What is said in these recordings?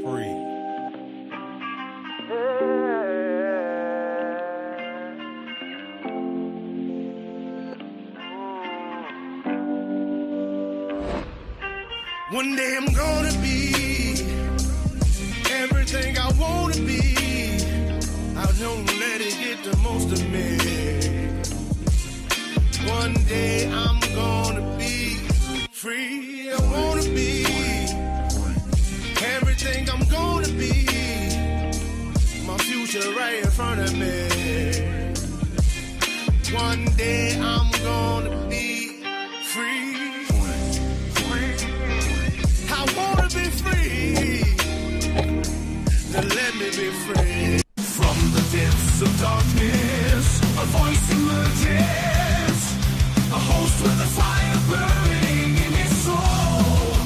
free. One day I'm gonna be everything I wanna be. I don't let it get the most of me. One day I'm gonna be free. I wanna be everything I'm gonna be. My future right in front of me. One day I'm gonna be free. I wanna be free. Now let me be free. From the depths of darkness, a voice emerges. A host with a fire burning in his soul.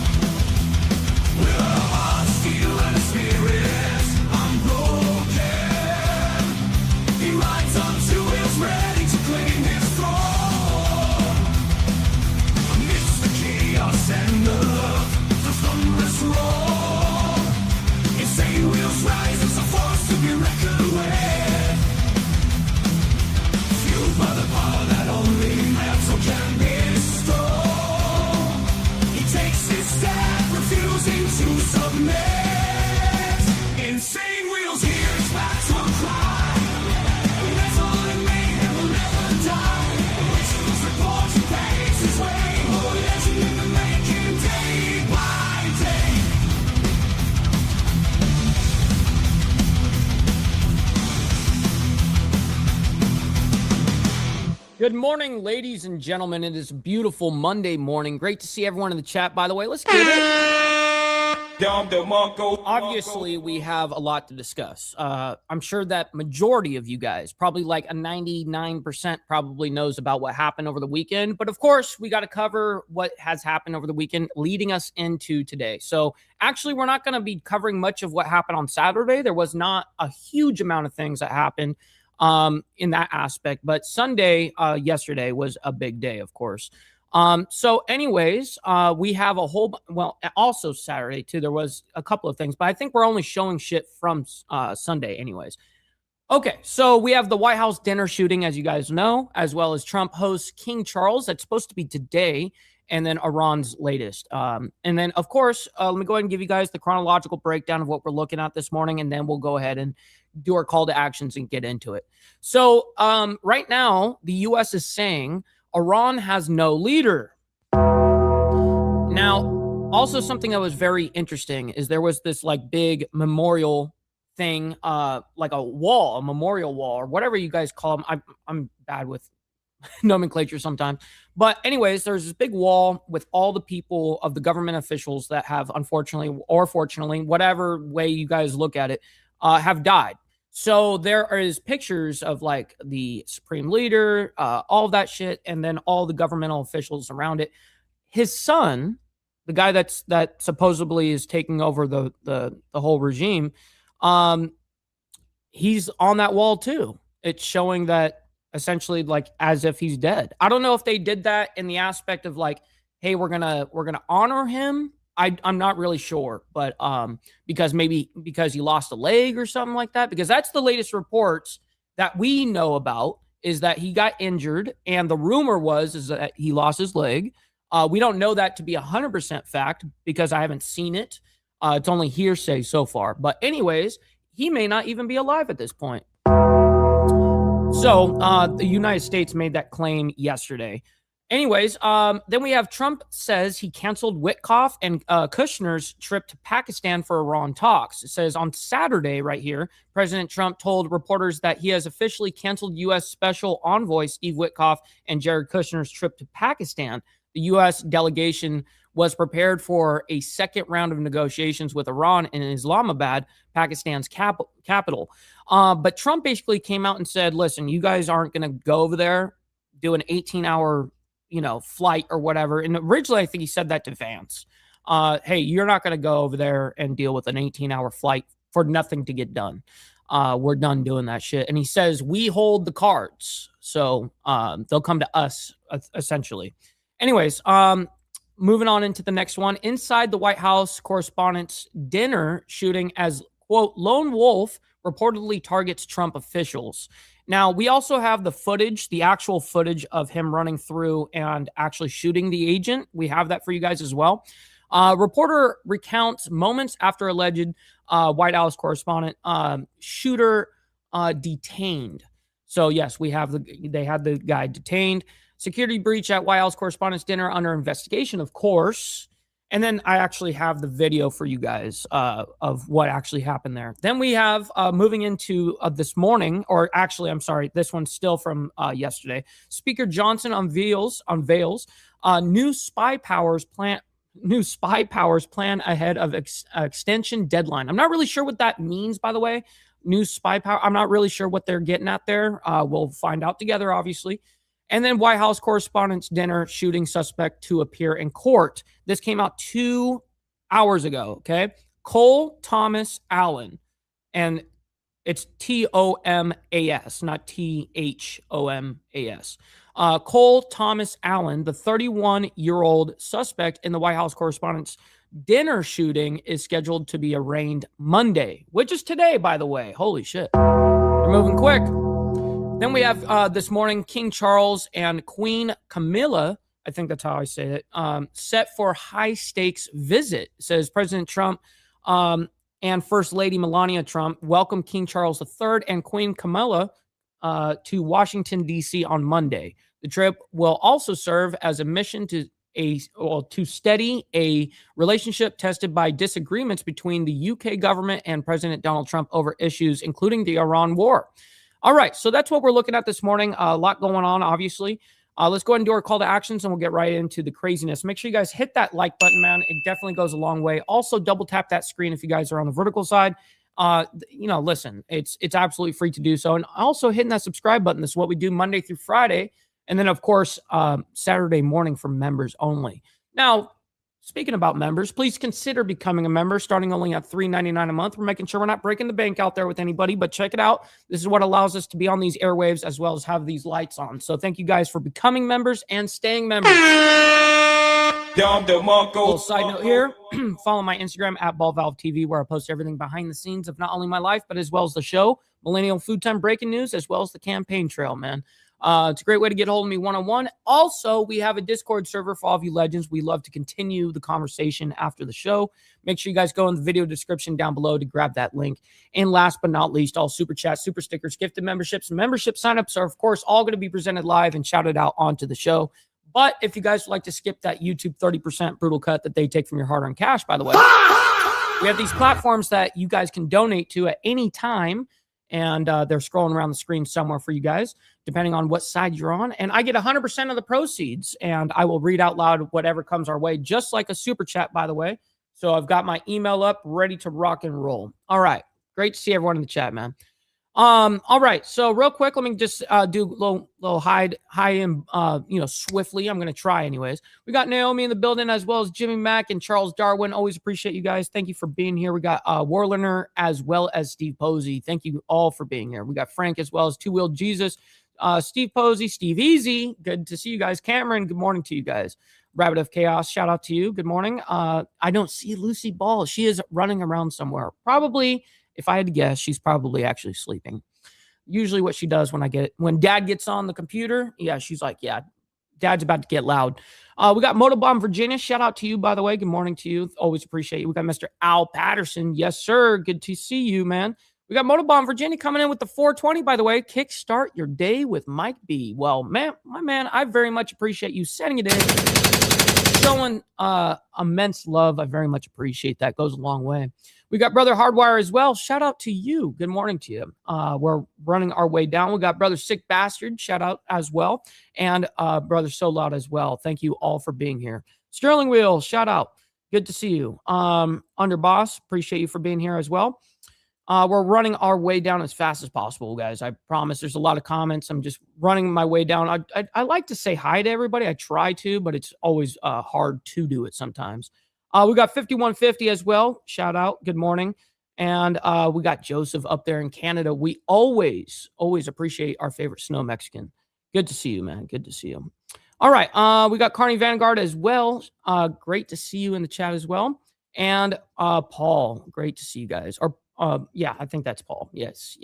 With a heart steel and a spirit unbroken. He rides until he's ready to claim his throne. Amidst the chaos and the thunderous roar, insane wheels rise as a force to be reckoned with. Fueled by the power that only metal can bestow. He takes his stand, refusing to submit. Insane wheels hears back to a cry. Metal and mayhem will never die. Rituals report he paves his way. Oh, legend in the making, day by day. Good morning, ladies and gentlemen. It is a beautiful Monday morning. Great to see everyone in the chat, by the way. Let's get it. Obviously, we have a lot to discuss. I'm sure that majority of you guys, probably like a 99% probably knows about what happened over the weekend. But of course, we got to cover what has happened over the weekend leading us into today. So actually, we're not going to be covering much of what happened on Saturday. There was not a huge amount of things that happened in that aspect, but Sunday, yesterday was a big day, of course. So anyways, we have a whole, well, also Saturday too, there was a couple of things, but I think we're only showing shit from, Sunday anyways. Okay. So we have the White House dinner shooting, as you guys know, as well as Trump hosts King Charles. That's supposed to be today. And then Iran's latest. And then, of course, let me go ahead and give you guys the chronological breakdown of what we're looking at this morning, and then we'll go ahead and do our call to actions and get into it. So right now, the U.S. is saying Iran has no leader. Now, also something that was very interesting is there was this like big memorial thing, like a wall, a memorial wall, or whatever you guys call them. I'm bad with nomenclature sometimes. But anyways, there's this big wall with all the people of the government officials that have, unfortunately or fortunately, whatever way you guys look at it, have died. So there is pictures of like the supreme leader, all of that shit, and then all the governmental officials around it. His son, the guy that supposedly is taking over the whole regime, he's on that wall too. It's showing that essentially like as if he's dead. I don't know if they did that in the aspect of like, hey, we're gonna honor him. I'm not really sure, but because he lost a leg or something like that, because that's the latest reports that we know about, is that he got injured, and the rumor is that he lost his leg. We don't know that to be 100% fact because I haven't seen it. It's only hearsay so far. But anyways, he may not even be alive at this point. So the United States made that claim yesterday. Anyways, then we have Trump says he canceled Witkoff and Kushner's trip to Pakistan for Iran talks. It says on Saturday right here, President Trump told reporters that he has officially canceled U.S. Special Envoy Steve Witkoff and Jared Kushner's trip to Pakistan. The U.S. delegation was prepared for a second round of negotiations with Iran in Islamabad, Pakistan's capital. But Trump basically came out and said, listen, you guys aren't going to go over there, do an 18-hour, flight or whatever. And originally, I think he said that to Vance. Hey, you're not going to go over there and deal with an 18-hour flight for nothing to get done. We're done doing that shit. And he says, we hold the cards. So they'll come to us, essentially. Anyways, moving on into the next one. Inside the White House Correspondents' Dinner shooting as, quote, lone wolf reportedly targets Trump officials. Now, we also have the footage, the actual footage of him running through and actually shooting the agent. We have that for you guys as well. Reporter recounts moments after alleged White House correspondent shooter detained. So, yes, they had the guy detained. Security breach at White House Correspondents' Dinner under investigation, of course. And then I actually have the video for you guys of what actually happened there. Then we have moving into this morning, or actually, I'm sorry, this one's still from yesterday. Speaker Johnson unveils new spy powers plan ahead of extension deadline. I'm not really sure what that means, by the way. New spy power. I'm not really sure what they're getting at there. We'll find out together, obviously. And then White House Correspondents' Dinner shooting suspect to appear in court. This came out 2 hours ago, okay? Cole Thomas Allen. And it's Thomas, not Thomas. Cole Thomas Allen, the 31-year-old suspect in the White House Correspondents' Dinner shooting, is scheduled to be arraigned Monday, which is today, by the way. Holy shit. They're moving quick. Then we have this morning, King Charles and Queen Camilla, I think that's how I say it, set for high-stakes visit, says President Trump and First Lady Melania Trump welcome King Charles III and Queen Camilla to Washington, D.C. on Monday. The trip will also serve as a mission to steady a relationship tested by disagreements between the UK government and President Donald Trump over issues, including the Iran war. All right, so that's what we're looking at this morning. A lot going on, obviously. Let's go ahead and do our call to actions, and we'll get right into the craziness. Make sure you guys hit that like button, man. It definitely goes a long way. Also, double tap that screen if you guys are on the vertical side. Listen, it's absolutely free to do so. And also hitting that subscribe button. This is what we do Monday through Friday. And then, of course, Saturday morning for members only. Now, speaking about members, please consider becoming a member, starting only at $3.99 a month. We're making sure we're not breaking the bank out there with anybody, but check it out. This is what allows us to be on these airwaves as well as have these lights on. So thank you guys for becoming members and staying members. Little side note here, follow my Instagram at BallValveTV, where I post everything behind the scenes of not only my life, but as well as the show, Millennial Food Time breaking news, as well as the campaign trail, man. It's a great way to get hold of me one-on-one. Also, we have a Discord server for all of you legends. We love to continue the conversation after the show. Make sure you guys go in the video description down below to grab that link. And last but not least, all super chats, super stickers, gifted memberships, and membership signups are, of course, all going to be presented live and shouted out onto the show. But if you guys would like to skip that YouTube 30% brutal cut that they take from your hard-earned cash, by the way, we have these platforms that you guys can donate to at any time. And they're scrolling around the screen somewhere for you guys, depending on what side you're on. And I get 100% of the proceeds, and I will read out loud whatever comes our way, just like a super chat, by the way. So I've got my email up, ready to rock and roll. All right. Great to see everyone in the chat, man. All right. So real quick, let me just do a little high and swiftly. I'm going to try anyways. We got Naomi in the building, as well as Jimmy Mack and Charles Darwin. Always appreciate you guys. Thank you for being here. We got Warlener as well as Steve Posey. Thank you all for being here. We got Frank as well as Two Wheel Jesus, Steve Posey, Steve Easy. Good to see you guys. Cameron, good morning to you guys. Rabbit of Chaos, shout out to you. Good morning. I don't see Lucy Ball. She is running around somewhere. Probably, if I had to guess, she's probably actually sleeping. Usually what she does when dad gets on the computer, yeah, she's like, yeah, dad's about to get loud. We got Motobomb Virginia. Shout out to you, by the way. Good morning to you. Always appreciate you. We got Mr. Al Patterson. Yes, sir. Good to see you, man. We got Motobomb Virginia coming in with the 420, by the way. Kickstart your day with Mike B. Well, man, my man, I very much appreciate you setting it in. Showing immense love. I very much appreciate that. Goes a long way. We got Brother Hardwire as well. Shout out to you. Good morning to you. We're running our way down. We got Brother Sick Bastard. Shout out as well. And Brother So Loud as well. Thank you all for being here. Sterling Wheel, shout out. Good to see you. Underboss, appreciate you for being here as well. We're running our way down as fast as possible, guys. I promise. There's a lot of comments. I'm just running my way down. I like to say hi to everybody. I try to, but it's always hard to do it sometimes. We got 5150 as well. Shout out. Good morning. And we got Joseph up there in Canada. We always appreciate our favorite snow Mexican. Good to see you, man. Good to see you. All right. We got Carney Vanguard as well. Great to see you in the chat as well. And Paul, great to see you guys. Or yeah, I think that's Paul. Yes.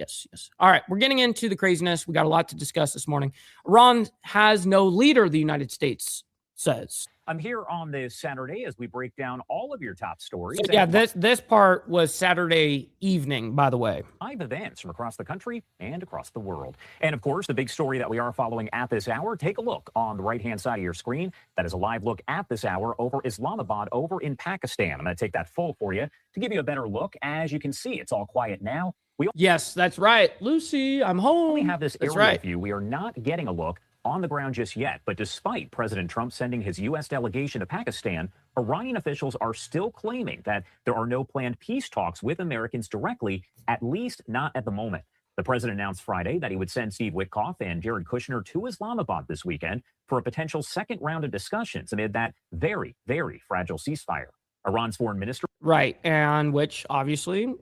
All right. We're getting into the craziness. We got a lot to discuss this morning. Iran has no leader, the United States says. I'm here on this Saturday as we break down all of your top stories. So, yeah, this part was Saturday evening, by the way. Live events from across the country and across the world. And of course, the big story that we are following at this hour, take a look on the right-hand side of your screen. That is a live look at this hour over Islamabad, over in Pakistan. I'm going to take that full for you to give you a better look. As you can see, it's all quiet now. Yes, that's right. Lucy, I'm home. We have this aerial view. We are not getting a look on the ground just yet, but despite President Trump sending his U.S. delegation to Pakistan, Iranian officials are still claiming that there are no planned peace talks with Americans directly, at least not at the moment. The president announced Friday that he would send Steve Witkoff and Jared Kushner to Islamabad this weekend for a potential second round of discussions amid that very, very fragile ceasefire. Iran's foreign minister... Right, and which obviously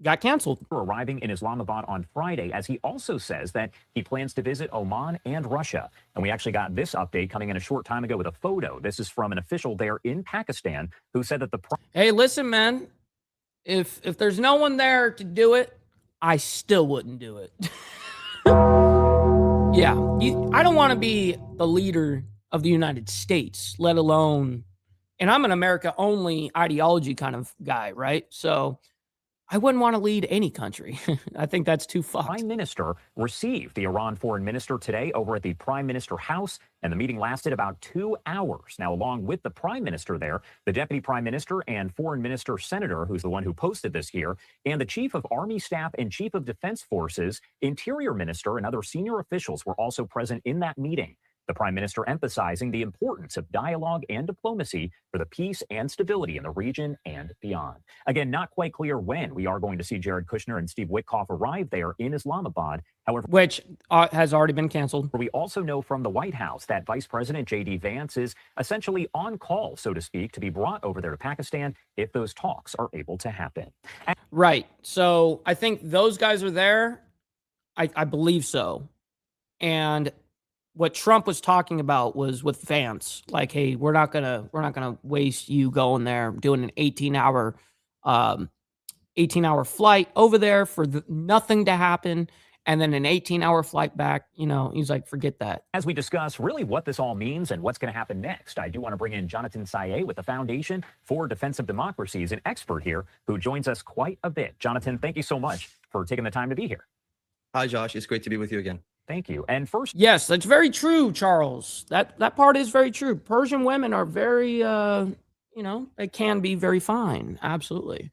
got canceled. Arriving in Islamabad on Friday, as he also says that he plans to visit Oman and Russia. And we actually got this update coming in a short time ago with a photo. This is from an official there in Pakistan who said that the... Hey, listen, man, if there's no one there to do it, I still wouldn't do it. Yeah, I don't want to be the leader of the United States, let alone... And I'm an America-only ideology kind of guy, right? So I wouldn't want to lead any country. I think that's too fucked. Prime Minister received the Iran foreign minister today over at the Prime Minister House, and the meeting lasted about 2 hours. Now, along with the Prime Minister there, the Deputy Prime Minister and Foreign Minister Senator, who's the one who posted this here, and the Chief of Army Staff and Chief of Defense Forces, Interior Minister, and other senior officials were also present in that meeting. The Prime Minister emphasizing the importance of dialogue and diplomacy for the peace and stability in the region and beyond. Again, not quite clear when we are going to see Jared Kushner and Steve Witkoff arrive there in Islamabad. However, which has already been canceled. We also know from the White House that Vice President J.D. Vance is essentially on call, so to speak, to be brought over there to Pakistan if those talks are able to happen. Right. So I think those guys are there. I believe so. And what Trump was talking about was with Vance, like, hey, we're not gonna waste you going there doing an 18-hour flight over there for nothing to happen, and then an 18-hour flight back. You know, he's like, forget that. As we discuss really what this all means and what's going to happen next, I do want to bring in Jonathan Saye with the Foundation for Defense of Democracy, is an expert here who joins us quite a bit. Jonathan, thank you so much for taking the time to be here. Hi, Josh. It's great to be with you again. Thank you. And first, yes, that's very true, Charles. That part is very true. Persian women are very, they can be very fine. Absolutely.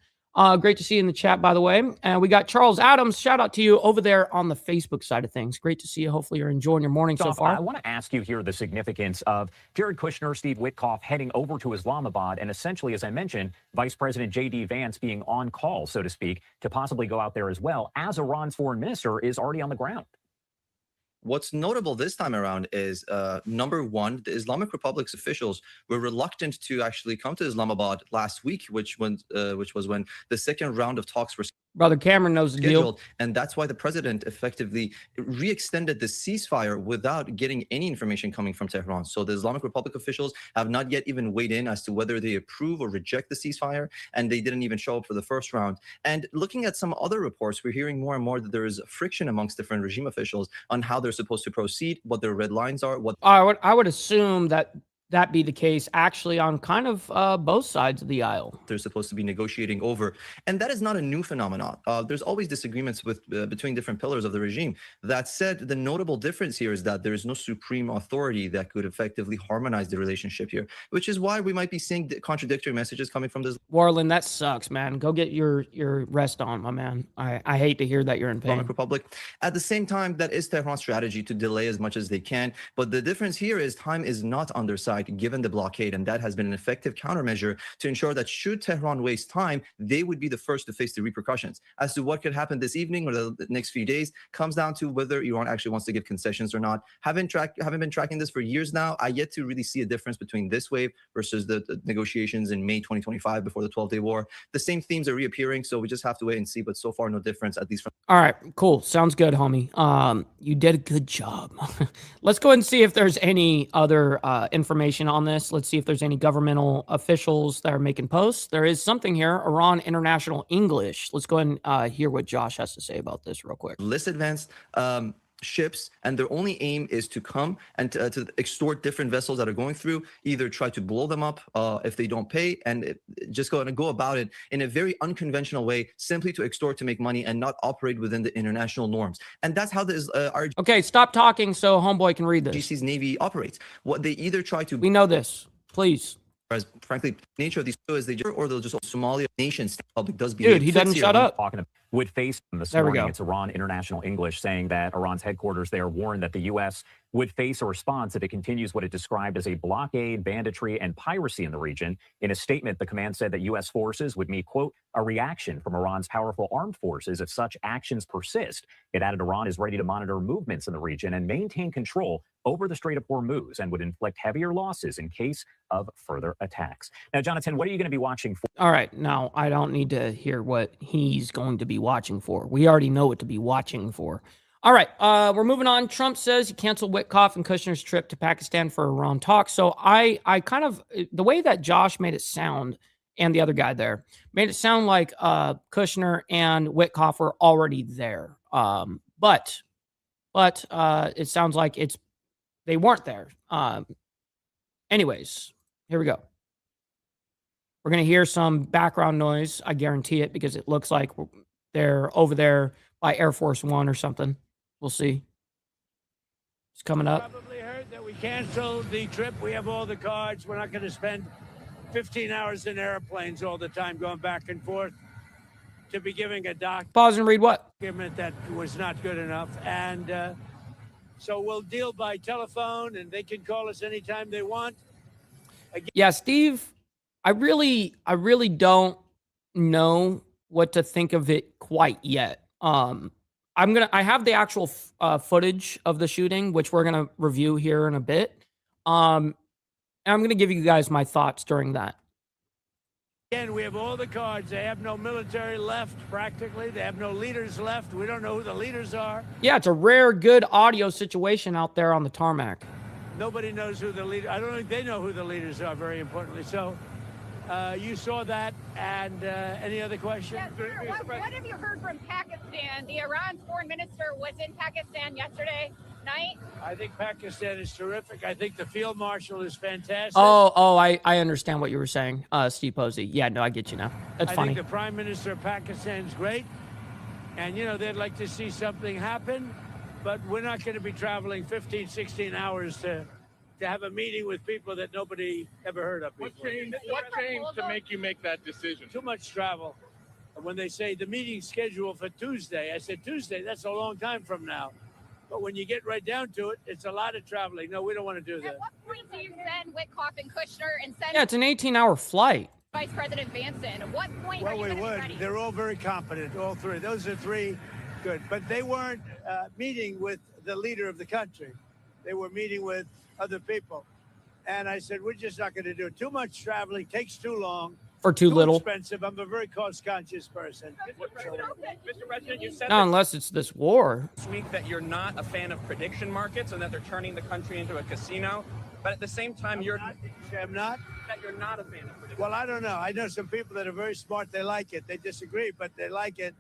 Great to see you in the chat, by the way. And we got Charles Adams. Shout out to you over there on the Facebook side of things. Great to see you. Hopefully you're enjoying your morning so far. I want to ask you here the significance of Jared Kushner, Steve Witkoff heading over to Islamabad, and essentially, as I mentioned, Vice President J.D. Vance being on call, so to speak, to possibly go out there as well, as Iran's foreign minister is already on the ground. What's notable this time around is, number one, the Islamic Republic's officials were reluctant to actually come to Islamabad last week, which was when the second round of talks were Brother Cameron knows the deal. And that's why the president effectively re-extended the ceasefire without getting any information coming from Tehran. So the Islamic Republic officials have not yet even weighed in as to whether they approve or reject the ceasefire, and they didn't even show up for the first round. And looking at some other reports, we're hearing more and more that there is friction amongst different regime officials on how they're supposed to proceed, what their red lines are. I would assume that be the case actually on kind of both sides of the aisle. They're supposed to be negotiating over, and that is not a new phenomenon. There's always disagreements with between different pillars of the regime. That said, the notable difference here is that there is no supreme authority that could effectively harmonize the relationship here, which is why we might be seeing contradictory messages coming from this. Warland, that sucks, man. Go get your rest on, my man. I hate to hear that you're in pain. Islamic Republic. At the same time, that is Tehran's strategy to delay as much as they can. But the difference here is time is not on their side like given the blockade, and that has been an effective countermeasure to ensure that should Tehran waste time, they would be the first to face the repercussions. As to what could happen this evening or the next few days comes down to whether Iran actually wants to give concessions or not. Haven't been tracking this for years now. I yet to really see a difference between this wave versus the negotiations in May 2025 before the 12-day war. The same themes are reappearing, so we just have to wait and see, but so far no difference, at least from... All right, cool. Sounds good, homie. You did a good job. Let's go ahead and see if there's any other information on this. Let's see if there's any governmental officials that are making posts. There is something here, Iran International English. Let's go ahead and hear what Josh has to say about this real quick. Less advanced ships, and their only aim is to come and to extort different vessels that are going through, either try to blow them up if they don't pay, and just go about it in a very unconventional way, simply to extort to make money and not operate within the international norms. And that's how this Okay, stop talking so homeboy can read this. RGC's Navy operates. What they either try to... We know this. Please. As frankly, nature of these is they just, or they'll just Somalia nation state public does behave. Dude, he doesn't shut up. Would face this morning. It's Iran International English saying that Iran's headquarters there warned that the U.S. would face a response if it continues what it described as a blockade, banditry, and piracy in the region. In a statement, the command said that U.S. forces would meet, quote, a reaction from Iran's powerful armed forces if such actions persist. It added Iran is ready to monitor movements in the region and maintain control over the Strait of Hormuz and would inflict heavier losses in case of further attacks. Now, Jonathan, what are you going to be watching for? All right, now I don't need to hear what he's going to be watching for. We already know what to be watching for. All right, we're moving on. Trump says he canceled Witkoff and Kushner's trip to Pakistan for Iran talks. So I kind of, the way that Josh made it sound, and the other guy there, made it sound like Kushner and Witkoff were already there. But it sounds like they weren't there. Anyways, here we go. We're going to hear some background noise. I guarantee it, because it looks like they're over there by Air Force One or something. We'll see. It's coming up. Probably heard that we canceled the trip. We have all the cards. We're not going to spend 15 hours in airplanes all the time going back and forth to be giving a Pause and read what? document that was not good enough. And so we'll deal by telephone, and they can call us anytime they want. Again, yeah, Steve, I really don't know what to think of it quite yet. I have the actual footage of the shooting, which we're going to review here in a bit. And I'm going to give you guys my thoughts during that. Again, we have all the cards. They have no military left, practically. They have no leaders left. We don't know who the leaders are. Yeah, it's a rare, good audio situation out there on the tarmac. Nobody knows who the leader. I don't think they know who the leaders are, very importantly. So you saw that. And any other questions? Yeah, sure. What have you heard from Pakistan? The Iran foreign minister was in Pakistan yesterday night. I think Pakistan is terrific. I think the field marshal is fantastic. Oh, I understand what you were saying, Steve Posey. Yeah, no, I get you now. That's funny. I think the prime minister of Pakistan is great. And, you know, they'd like to see something happen. But we're not going to be traveling 15, 16 hours to have a meeting with people that nobody ever heard of before. What changed to make you make that decision? Too much travel. When they say the meeting's scheduled for Tuesday, I said, Tuesday, that's a long time from now. But when you get right down to it, it's a lot of traveling. No, we don't want to do that. At what point do you send Witkoff and Kushner and send Yeah, it's an 18-hour flight. Vice President Vanson? At what point are you Well, we going to be would. ready? They're all very competent, all three. Those are three good. But they weren't meeting with the leader of the country. They were meeting with other people. And I said, we're just not going to do it. Too much traveling, takes too long. For too little. Expensive. I'm a very cost-conscious person. Mr. President, you said Not unless it's this war. this week that you're not a fan of prediction markets and that they're turning the country into a casino. But at the same time, I'm not. that you're not a fan of prediction. Well, I don't know. I know some people that are very smart. They like it. They disagree, but they like it.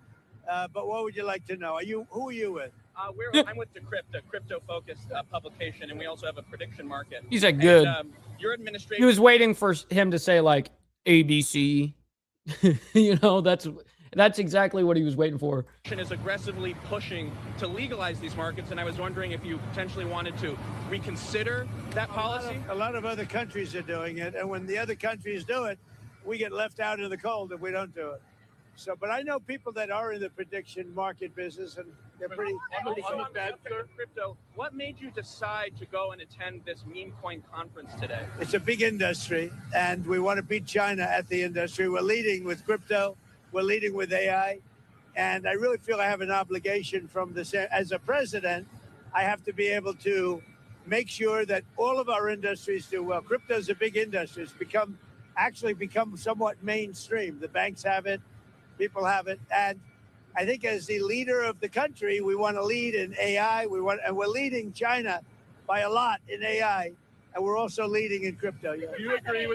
But what would you like to know? Who are you with? I'm with Decrypt, a crypto-focused publication, and we also have a prediction market. He said good. And, your administration. He was waiting for him to say, like, ABC. You know, that's exactly what he was waiting for. Is aggressively pushing to legalize these markets, and I was wondering if you potentially wanted to reconsider that policy. A lot of other countries are doing it, and when the other countries do it, we get left out in the cold if we don't do it. So, but I know people that are in the prediction market business, and they're pretty. On the Fed, crypto, what made you decide to go and attend this meme coin conference today? It's a big industry, and we want to beat China at the industry. We're leading with crypto. We're leading with AI. And I really feel I have an obligation from this. As a president, I have to be able to make sure that all of our industries do well. Crypto is a big industry. It's become somewhat mainstream. The banks have it. People have it. And I think as the leader of the country, we want to lead in AI. And we're leading China by a lot in AI. And we're also leading in crypto. Yeah. Do you agree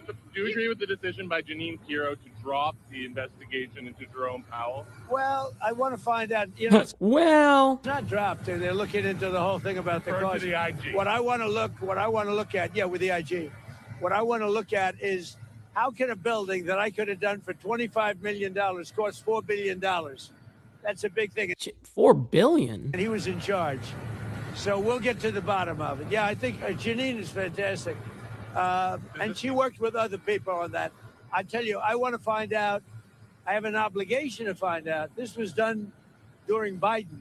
with the decision by Jeanine Pirro to drop the investigation into Jerome Powell? Well, I want to find out. You know, Well, it's not dropped. They're looking into the whole thing about the cost. The IG. What I want to look at, yeah, with the IG. What I want to look at is how can a building that I could have done for $25 million cost $4 billion? That's a big thing. $4 billion. And he was in charge. So we'll get to the bottom of it. Yeah, I think Jeanine is fantastic. And she worked with other people on that. I tell you, I want to find out. I have an obligation to find out. This was done during Biden,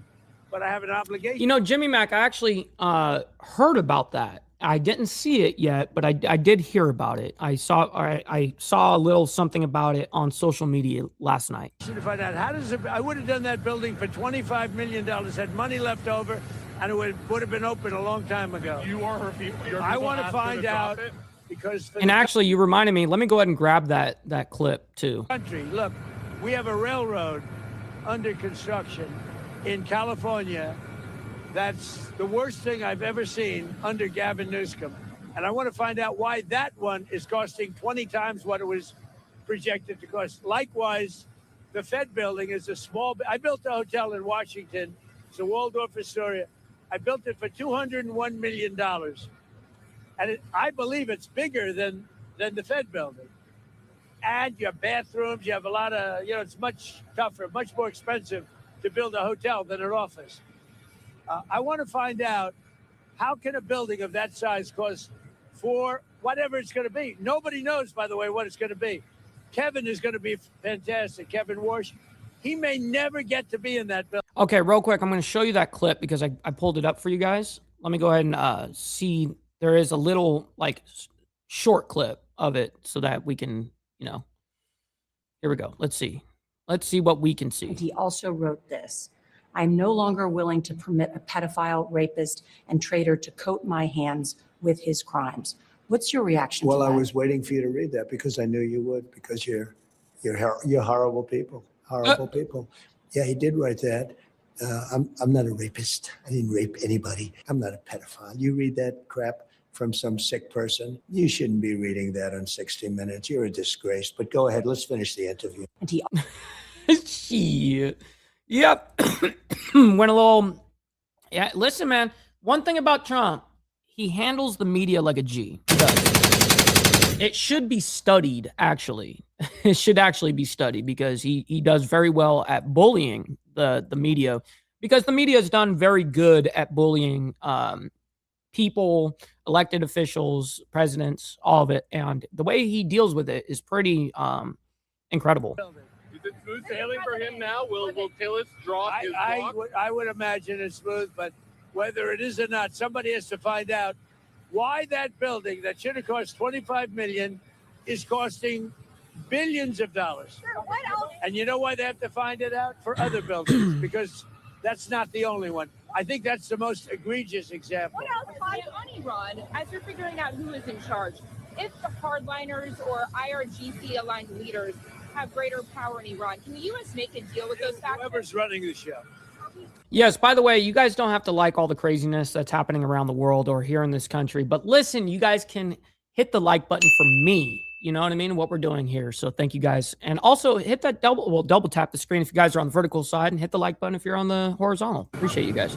but I have an obligation. You know, Jimmy Mack, I actually heard about that. I didn't see it yet, but I did hear about it. I saw a little something about it on social media last night. To find out I would have done that building for $25 million, had money left over, and it would have been open a long time ago. You are her people. I want to find out because. And actually, you reminded me. Let me go ahead and grab that clip too. Country, look, we have a railroad under construction in California. That's the worst thing I've ever seen under Gavin Newsom. And I want to find out why that one is costing 20 times what it was projected to cost. Likewise, the Fed building is a small. I built a hotel in Washington. It's a Waldorf Astoria. I built it for $201 million. And I believe it's bigger than the Fed building. And you have bathrooms. You have a lot of, it's much tougher, much more expensive to build a hotel than an office. I want to find out how can a building of that size cost for whatever it's going to be. Nobody knows, by the way, what it's going to be. Kevin is going to be fantastic. Kevin Warsh, he may never get to be in that building. Okay, real quick, I'm going to show you that clip because I pulled it up for you guys. Let me go ahead and see. There is a little short clip of it so that we can, here we go. Let's see what we can see. And he also wrote this. I'm no longer willing to permit a pedophile, rapist, and traitor to coat my hands with his crimes. What's your reaction to that? Well, I was waiting for you to read that because I knew you would, because you're horrible people. Horrible people. Yeah, he did write that. I'm not a rapist. I didn't rape anybody. I'm not a pedophile. You read that crap from some sick person. You shouldn't be reading that on 60 Minutes. You're a disgrace. But go ahead. Let's finish the interview. And he Yep. Went a little. Yeah, listen, man. One thing about Trump, he handles the media like a G. It should be studied, actually. It should actually be studied because he does very well at bullying the media, because the media has done very good at bullying people, elected officials, presidents, all of it. And the way he deals with it is pretty incredible. Is it smooth sailing for him now? Will Tillis drop his block? I would imagine it's smooth, but whether it is or not, somebody has to find out why that building that should have cost $25 million is costing billions of dollars. Sure, what else? And you know why they have to find it out? For other buildings, because that's not the only one. I think that's the most egregious example. What else lies on Iran as you're figuring out who is in charge? If the hardliners or IRGC-aligned leaders have greater power in Iran, can the U.S. make a deal with those factors? Whoever's running the show. Yes, by the way, you guys don't have to like all the craziness that's happening around the world or here in this country. But listen, you guys can hit the like button for me. You know what I mean? What we're doing here. So thank you guys. And also hit that double tap the screen if you guys are on the vertical side, and hit the like button if you're on the horizontal. Appreciate you guys.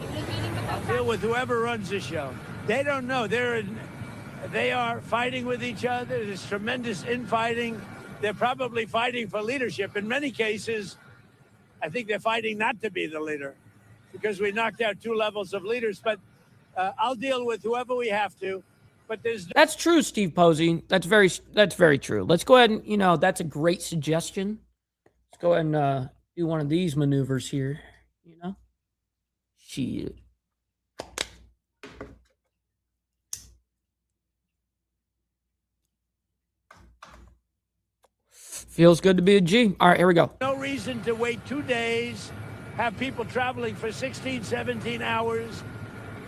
Deal with whoever runs the show. They don't know. They are fighting with each other. There's tremendous infighting. They're probably fighting for leadership. In many cases, I think they're fighting not to be the leader because we knocked out 2 levels of leaders. But I'll deal with whoever we have to. But that's true, Steve Posey. That's very true. Let's go ahead and, that's a great suggestion. Let's go ahead and do one of these maneuvers here. You know? Shit. Feels good to be a G. All right, here we go. No reason to wait 2 days, have people traveling for 16, 17 hours.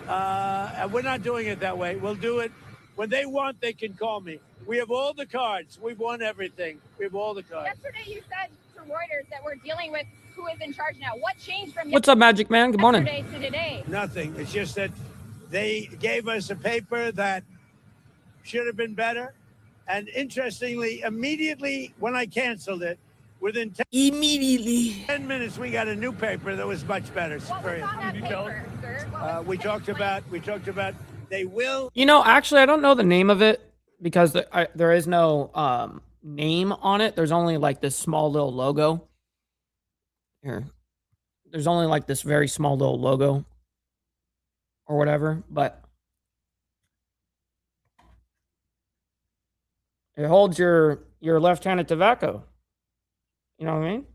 And we're not doing it that way. We'll do it when they want. They can call me. We have all the cards. We've won everything. We have all the cards. Yesterday you said to Reuters that we're dealing with who is in charge now. What changed from What's up, Magic Man? Good morning. yesterday to today? Nothing. It's just that they gave us a paper that should have been better. And interestingly, immediately when I canceled it, within 10 minutes, we got a new paper that was much better. What was on that paper, sir? What was We talked about they will. You know, actually, I don't know the name of it because there is no name on it. There's only like this small little logo. Here. There's only like this very small little logo or whatever, but it holds your left-handed tobacco. You know what I mean?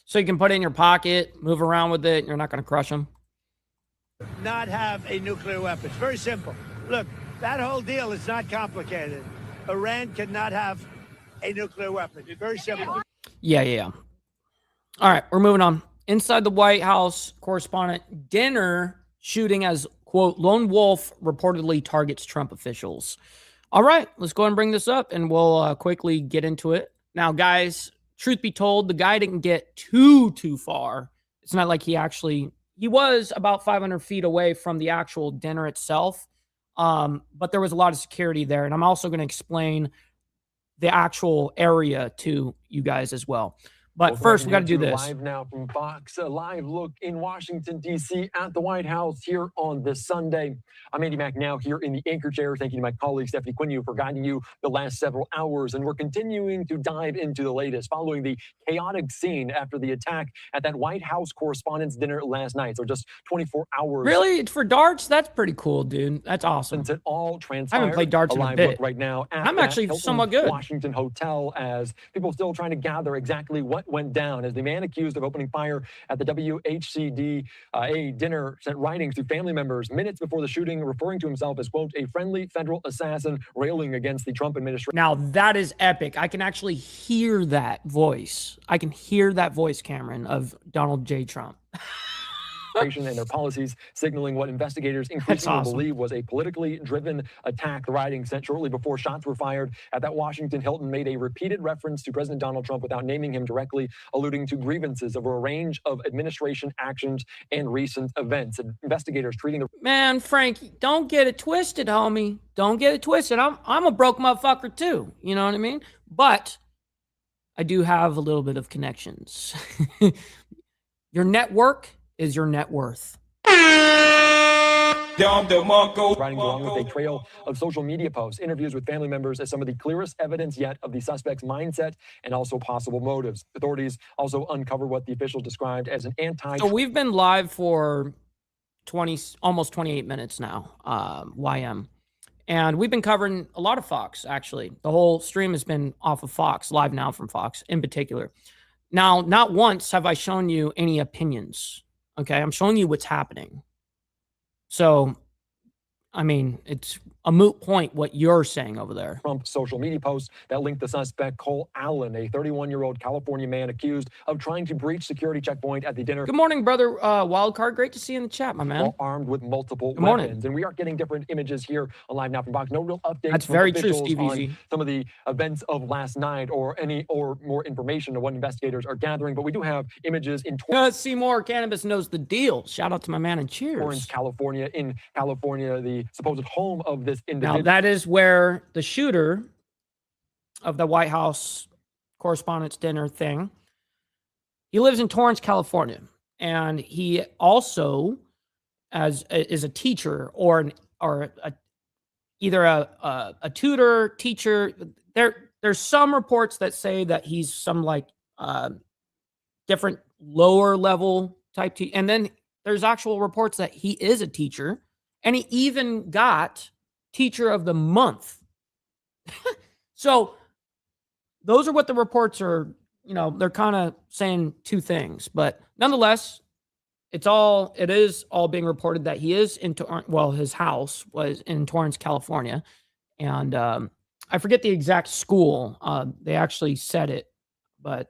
So you can put it in your pocket, move around with it, and you're not going to crush them. Not have a nuclear weapon. It's very simple. Look, that whole deal is not complicated. Iran cannot have a nuclear weapon. It's very simple. Yeah. All right, we're moving on. Inside the White House, correspondent dinner shooting as, quote, lone wolf reportedly targets Trump officials. All right, let's go ahead and bring this up, and we'll quickly get into it. Now, guys, truth be told, the guy didn't get too far. It's not like he was about 500 feet away from the actual dinner itself, but there was a lot of security there, and I'm also going to explain the actual area to you guys as well. But first, we got to do this. Live now from Fox, a live look in Washington, D.C. at the White House here on this Sunday. I'm Andy Mack now here in the anchor chair. Thank you to my colleague Stephanie Quinn for guiding you the last several hours. And we're continuing to dive into the latest following the chaotic scene after the attack at that White House Correspondents' Dinner last night. So just 24 hours. Really? For darts? That's pretty cool, dude. That's awesome. Since it all transpired. I haven't played darts in a bit. Right now I'm actually somewhat good. Washington Hotel, as people still trying to gather exactly what went down, as the man accused of opening fire at the WHCD dinner sent writings to family members minutes before the shooting, referring to himself as, quote, a friendly federal assassin, railing against the Trump administration. Now, that is epic. I can actually hear that voice. I can hear that voice, Cameron, of Donald J. Trump. And their policies, signaling what investigators increasingly believe was a politically driven attack. The writing sent shortly before shots were fired at that Washington Hilton made a repeated reference to President Donald Trump without naming him directly, alluding to grievances over a range of administration actions and recent events. Investigators treating the man, Frank, don't get it twisted, homie. Don't get it twisted. I'm a broke motherfucker too. You know what I mean? But I do have a little bit of connections. Your network is your net worth. Writing along with a trail of social media posts, interviews with family members as some of the clearest evidence yet of the suspect's mindset and also possible motives. Authorities also uncovered what the official described as an So we've been live for almost 28 minutes now, YM. And we've been covering a lot of Fox, actually. The whole stream has been off of Fox, live now from Fox in particular. Now, not once have I shown you any opinions. Okay, I'm showing you what's happening. So, I mean, it's a moot point what you're saying over there. Trump social media posts that linked the suspect, Cole Allen, a 31-year-old California man accused of trying to breach security checkpoint at the dinner. Good morning, brother Wildcard. Great to see you in the chat, my man. Armed with multiple weapons. And we are getting different images here on Live Now from Fox. No real updates. That's very true, Steve Easy. Some of the events of last night or more information on what investigators are gathering. But we do have images in Seymour Cannabis knows the deal. Shout out to my man and cheers. Torrance, California. In California, the supposed home of this individual. Now, that is where the shooter of the White House Correspondents' Dinner thing, he lives in Torrance, California. And he also is a teacher either a tutor, teacher. There's some reports that say that he's some like different lower level type teacher. And then there's actual reports that he is a teacher. And he even got Teacher of the Month. So those are what the reports are, they're kind of saying two things, but nonetheless, it is all being reported that he is in his house was in Torrance, California. And I forget the exact school. They actually said it, but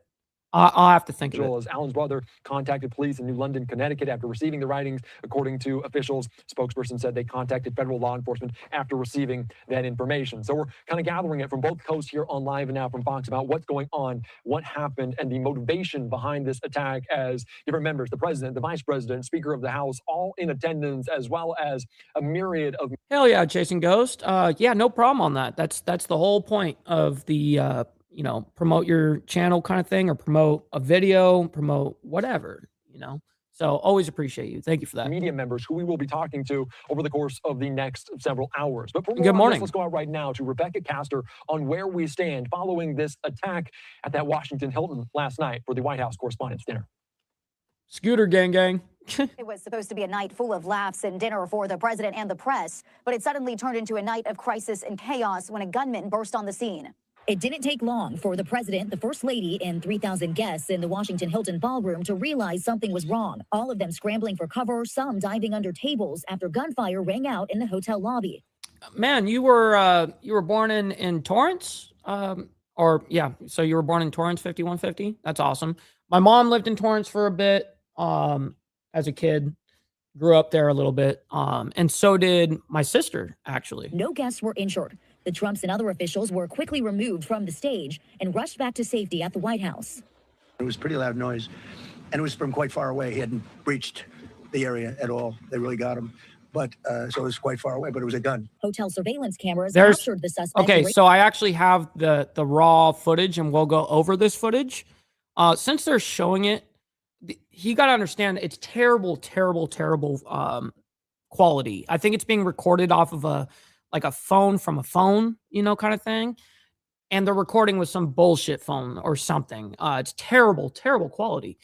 I'll have to think of it. As Alan's brother contacted police in New London, Connecticut after receiving the writings. According to officials, spokesperson said they contacted federal law enforcement after receiving that information. So we're kind of gathering it from both coasts here on Live and Now from Fox about what's going on, what happened, and the motivation behind this attack as different members, the president, the vice president, speaker of the House, all in attendance, as well as a myriad of... Hell yeah, Chasing Ghost. Yeah, no problem on that. That's the whole point of the... promote your channel kind of thing, or promote a video, promote whatever, So always appreciate you. Thank you for that. Media members who we will be talking to over the course of the next several hours. But for more Good morning. Let's go out right now to Rebecca Castor on where we stand following this attack at that Washington Hilton last night for the White House Correspondents' Dinner. Scooter gang gang. It was supposed to be a night full of laughs and dinner for the president and the press, but it suddenly turned into a night of crisis and chaos when a gunman burst on the scene. It didn't take long for the president, the first lady, and 3,000 guests in the Washington Hilton ballroom to realize something was wrong. All of them scrambling for cover, some diving under tables after gunfire rang out in the hotel lobby. Man, you were born in Torrance? So you were born in Torrance 5150? That's awesome. My mom lived in Torrance for a bit as a kid. Grew up there a little bit. And so did my sister, actually. No guests were injured. The Trumps and other officials were quickly removed from the stage and rushed back to safety at the White House. It was pretty loud noise, and it was from quite far away. He hadn't breached the area at all. They really got him. But so it was quite far away, but it was a gun. Hotel surveillance cameras captured the suspect. Okay, so I actually have the raw footage, and we'll go over this footage. Since they're showing it, you got to understand it's terrible quality. I think it's being recorded off of a phone from a phone, kind of thing. And they're recording with some bullshit phone or something. It's terrible quality.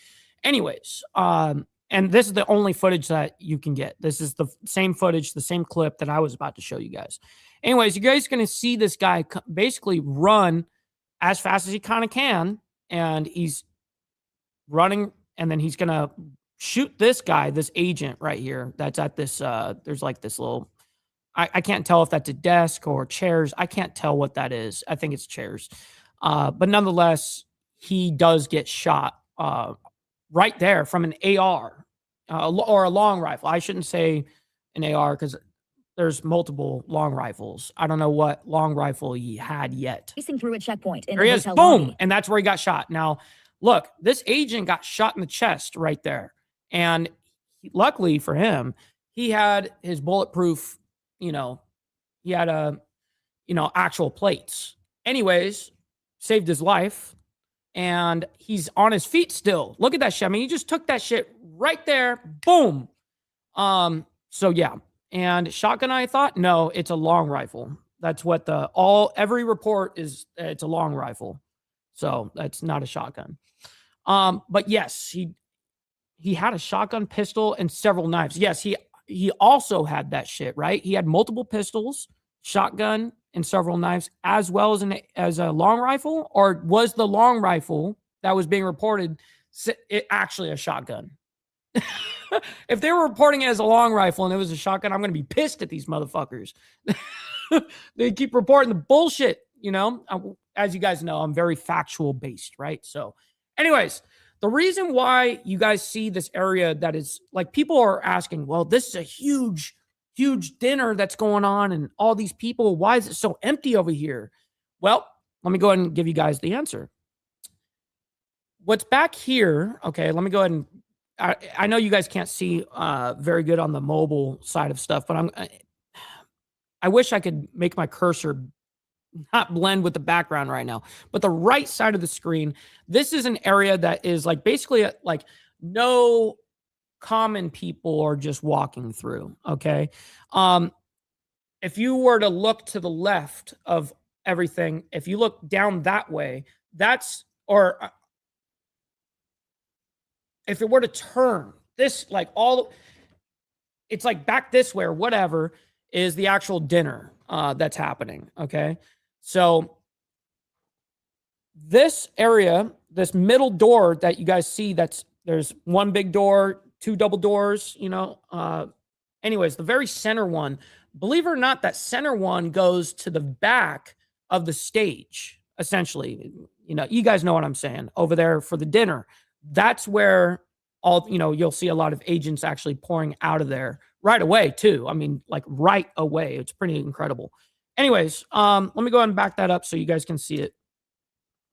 Anyways, and this is the only footage that you can get. This is the same footage, the same clip that I was about to show you guys. Anyways, you guys are going to see this guy basically run as fast as he kind of can. And he's running, and then he's going to shoot this guy, this agent right here. That's at this, there's like this little... I can't tell if that's a desk or chairs. I can't tell what that is. I think it's chairs. But nonetheless, he does get shot right there from an AR or a long rifle. I shouldn't say an AR because there's multiple long rifles. I don't know what long rifle he had yet. Racing through a checkpoint. There he is. Boom. And that's where he got shot. Now, look, this agent got shot in the chest right there. And luckily for him, he had his bulletproof... he had actual plates. Anyways, saved his life, and he's on his feet still. Look at that shit. I mean, he just took that shit right there. Boom. So yeah. And shotgun, I thought, no, it's a long rifle. That's what every report is. It's a long rifle. So that's not a shotgun. But yes, he had a shotgun, pistol, and several knives. Yes, he also had that shit, right? He had multiple pistols, shotgun, and several knives, as well as a long rifle. Or was the long rifle that was being reported actually a shotgun? If they were reporting it as a long rifle and it was a shotgun, I'm going to be pissed at these motherfuckers. They keep reporting the bullshit, As you guys know, I'm very factual based, right? So anyways, the reason why you guys see this area that is like, people are asking, well, this is a huge dinner that's going on and all these people, why is it so empty over here? Well, let me go ahead and give you guys the answer. What's back here, okay, let me go ahead and, I know you guys can't see very good on the mobile side of stuff, but I wish I could make my cursor not blend with the background right now, but the right side of the screen, this is an area that is like basically like no common people are just walking through. Okay. If you were to look to the left of everything, if you look down that way, if it were to turn this, it's like back this way or whatever is the actual dinner that's happening. Okay. So this area, this middle door that you guys see, there's one big door, two double doors, anyways, the very center one, believe it or not, that center one goes to the back of the stage, essentially. You guys know what I'm saying, over there for the dinner. That's where you'll see a lot of agents actually pouring out of there right away too. I mean, like right away. It's pretty incredible. Anyways, let me go ahead and back that up so you guys can see it.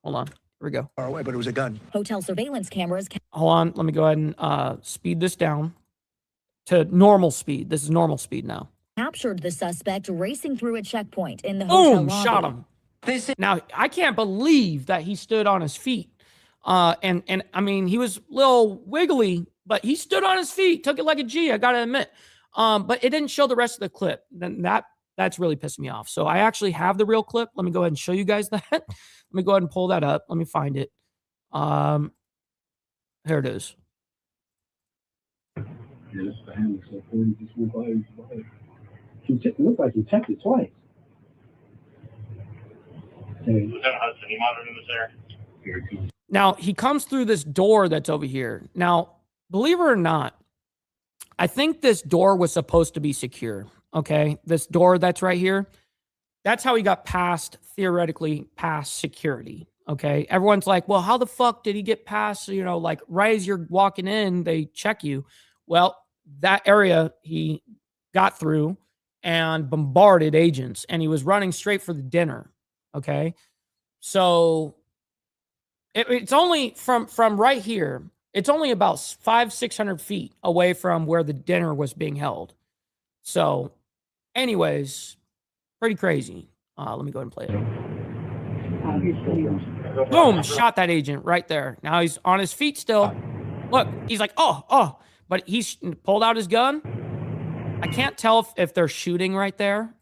Hold on. Here we go. Far away, but it was a gun. Hotel surveillance cameras. Hold on. Let me go ahead and speed this down to normal speed. This is normal speed now. Captured the suspect racing through a checkpoint in the hotel Boom! lobby. Shot him. Now, I can't believe that he stood on his feet. And I mean, he was a little wiggly, but he stood on his feet, took it like a G, I gotta admit. But it didn't show the rest of the clip. Then that's really pissed me off. So I actually have the real clip. Let me go ahead and show you guys that. Let me go ahead and pull that up. Let me find it. Here it is. It looked like he checked it twice. Now, he comes through this door that's over here. Now, believe it or not, I think this door was supposed to be secure, okay? This door that's right here, that's how he got theoretically past security, okay? Everyone's like, well, how the fuck did he get past, like right as you're walking in, they check you. Well, that area he got through and bombarded agents, and he was running straight for the dinner, okay? So it's only from right here, it's only about 500-600 feet away from where the dinner was being held. So anyways, pretty crazy. Let me go ahead and play it. Boom, shot that agent right there. Now he's on his feet still. Look, he's like, oh, but he's pulled out his gun. I can't tell if they're shooting right there.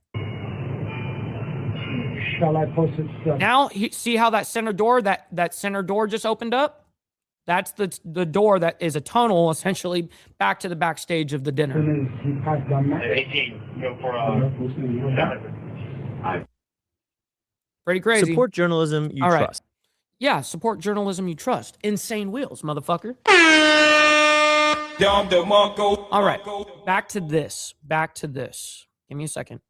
Shall I post it? Now, see how that center door just opened up? That's the door that is a tunnel, essentially, back to the backstage of the dinner. 18, go for pretty crazy. Support journalism you trust. Yeah, support journalism you trust. Insane Wheels, motherfucker. All right, back to this. Give me a second.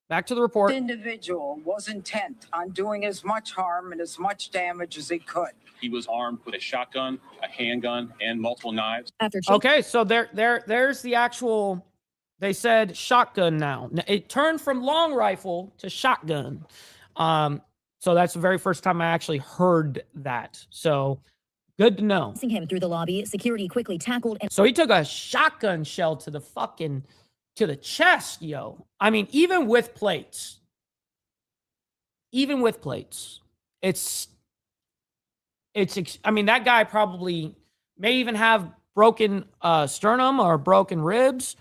Back to the report. The individual was intent on doing as much harm and as much damage as he could. He was armed with a shotgun, a handgun, and multiple knives. Okay, so there's the actual, they said shotgun now. It turned from long rifle to shotgun. So that's the very first time I actually heard that. So good to know. Him through the lobby, security quickly tackled. So he took a shotgun shell to the chest, yo. I mean, even with plates, I mean, that guy probably may even have broken sternum or broken ribs.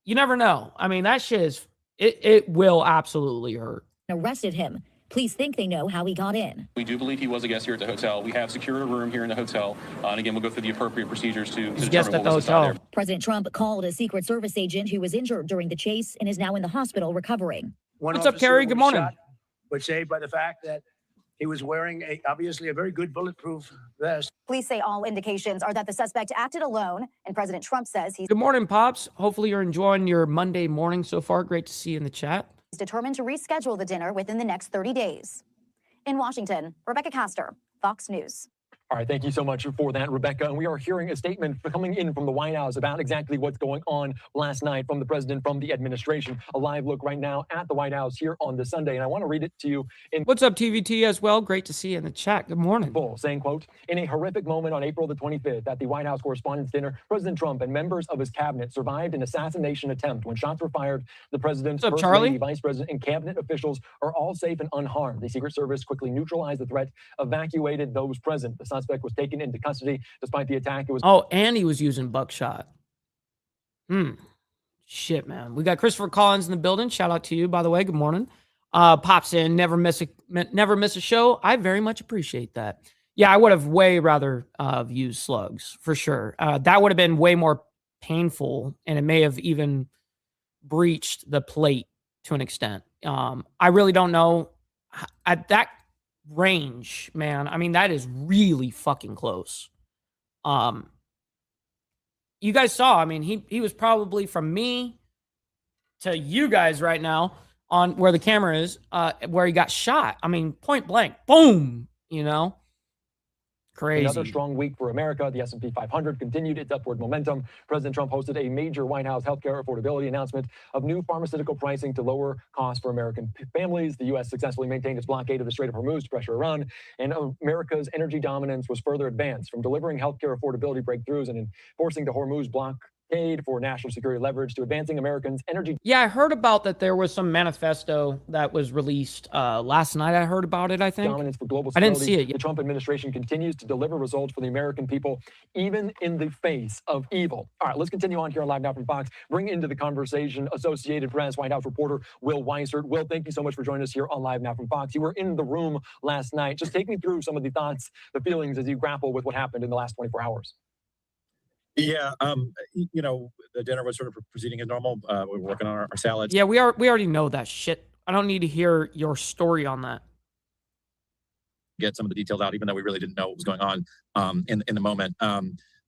You never know. I mean, that shit it will absolutely hurt. Arrested him. Police think they know how he got in. We do believe he was a guest here at the hotel. We have secured a room here in the hotel. And again, we'll go through the appropriate procedures to determine what was inside there. President Trump called a Secret Service agent who was injured during the chase and is now in the hospital recovering. What's up, Kerry? Good morning. Was saved by the fact that he was wearing obviously a very good bulletproof vest. Police say all indications are that the suspect acted alone, and President Trump says he's Good morning, Pops. Hopefully you're enjoying your Monday morning so far. Great to see you in the chat. determined to reschedule the dinner within the next 30 days. In Washington, Rebecca Castor, Fox News. All right, thank you so much for that, Rebecca. And we are hearing a statement coming in from the White House about exactly what's going on last night from the president, from the administration. A live look right now at the White House here on this Sunday. And I want to read it to you. What's up, TVT, as well? Great to see you in the chat. Good morning. Saying, quote, in a horrific moment on April the 25th at the White House Correspondents' Dinner, President Trump and members of his cabinet survived an assassination attempt. When shots were fired, the president's What's up, first Charlie? lady, vice president, and cabinet officials are all safe and unharmed. The Secret Service quickly neutralized the threat, evacuated those present. The suspect was taken into custody despite the attack. It was and he was using buckshot. Shit, man. We got Christopher Collins in the building. Shout out to you, by the way. Good morning. Pops in, never miss a show. I very much appreciate that. Yeah, I would have way rather used slugs for sure. That would have been way more painful, and it may have even breached the plate to an extent. I really don't know. range, man. I mean, that is really fucking close. You guys saw, I mean, he was probably from me to you guys right now on where the camera is, where he got shot. I mean, point blank, boom, you know? Crazy. Another strong week for America. The S&P 500 continued its upward momentum. President Trump hosted a major White House healthcare affordability announcement of new pharmaceutical pricing to lower costs for American families. The U.S. successfully maintained its blockade of the Strait of Hormuz to pressure Iran, and America's energy dominance was further advanced from delivering healthcare affordability breakthroughs and enforcing the Hormuz blockade for national security leverage to advancing Americans' energy. Yeah, I heard about that. There was some manifesto that was released last night. I heard about it, I think. Dominance for global I stability. didn't see it yet. The Trump administration continues to deliver results for the American people, even in the face of evil. All right, let's continue on here on Live Now from Fox. Bring into the conversation Associated Press White House reporter Will Weissert. Will, thank you so much for joining us here on Live Now from Fox. You were in the room last night. Just take me through some of the thoughts, the feelings as you grapple with what happened in the last 24 hours. Yeah, you know, the dinner was sort of proceeding as normal. We were working on our salads. Yeah, we already know that shit. I don't need to hear your story on that. Get some of the details out, even though we really didn't know what was going on in the moment.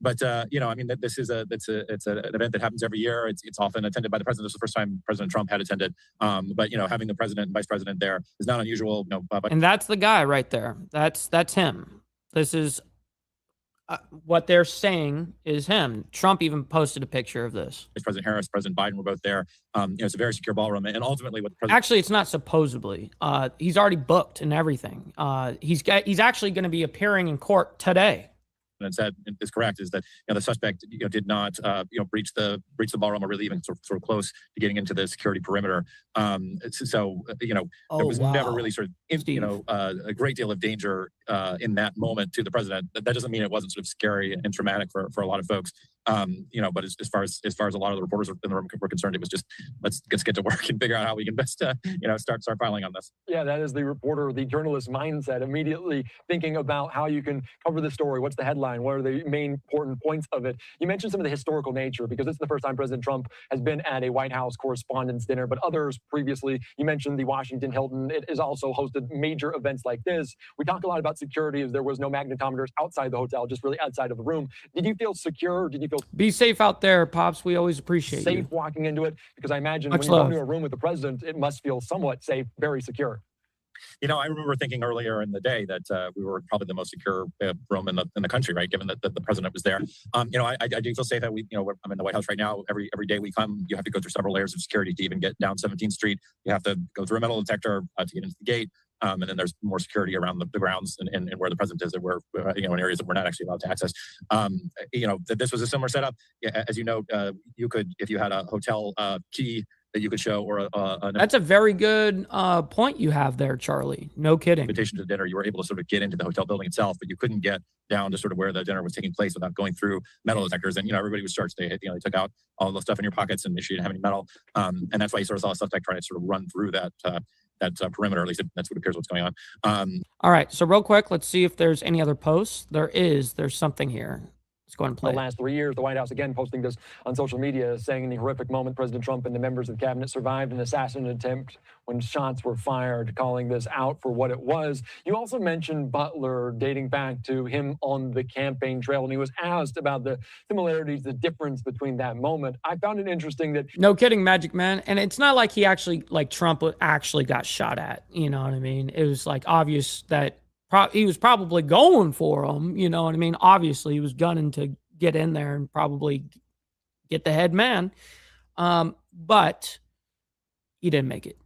But you know, I mean, it's an event that happens every year. It's often attended by the president. This is the first time President Trump had attended. But you know, having the president and vice president there is not unusual. You know, And that's the guy right there. That's him. This is what they're saying is him. Trump even posted a picture of this. President Harris, President Biden were both there. You know, it's a very secure ballroom, and ultimately, what the president Actually, it's not supposedly. He's already booked and everything. He's actually going to be appearing in court today. said is correct, is that the suspect did not breach the ballroom or really even sort of close to getting into the security perimeter. So there was never really sort of a great deal of danger in that moment to the president. That doesn't mean it wasn't sort of scary and traumatic for a lot of folks. But as far as a lot of the reporters in the room were concerned, it was just let's get to work and figure out how we can best start filing on this. Yeah, that is the reporter, the journalist mindset, immediately thinking about how you can cover the story. What's the headline? What are the main important points of it? You mentioned some of the historical nature because it's the first time President Trump has been at a White House Correspondents' Dinner, but others previously, you mentioned the Washington Hilton. It has also hosted major events like this. We talk a lot about security as there was no magnetometers outside the hotel, just really outside of the room. Did you feel secure? Did you feel Be safe out there, Pops. We always appreciate safe you. walking into it? Because I imagine Much when you love. go into a room with the president, it must feel somewhat safe, very secure. I remember thinking earlier in the day that we were probably the most secure room in the country, right? Given that the president was there. I do feel safe that I'm in the White House right now. Every day we come, you have to go through several layers of security to even get down 17th Street. You have to go through a metal detector to get into the gate. And then there's more security around the grounds and where the president is, and where in areas that we're not actually allowed to access. That this was a similar setup. As you know, you could, if you had a hotel key that you could show, or That's a very good point you have there, Charlie. No kidding. Invitation to dinner, you were able to sort of get into the hotel building itself, but you couldn't get down to sort of where the dinner was taking place without going through metal detectors. And everybody was searched. They took out all the stuff in your pockets and make sure you didn't have any metal. And that's why you sort of saw a suspect trying to sort of run through that perimeter. At least that's what appears what's going on. All right. So real quick, let's see if there's any other posts. There's something here. Let's go ahead and play. The last 3 years, the White House again posting this on social media, saying in the horrific moment, President Trump and the members of the cabinet survived an assassination attempt when shots were fired, calling this out for what it was. You also mentioned Butler, dating back to him on the campaign trail, and he was asked about the similarities, the difference between that moment. I found it interesting that... No kidding, Magic Man. And it's not like he actually, like Trump actually got shot at. You know what I mean? It was like obvious that he was probably going for him, you know what I mean? Obviously, he was gunning to get in there and probably get the head man. But he didn't make it.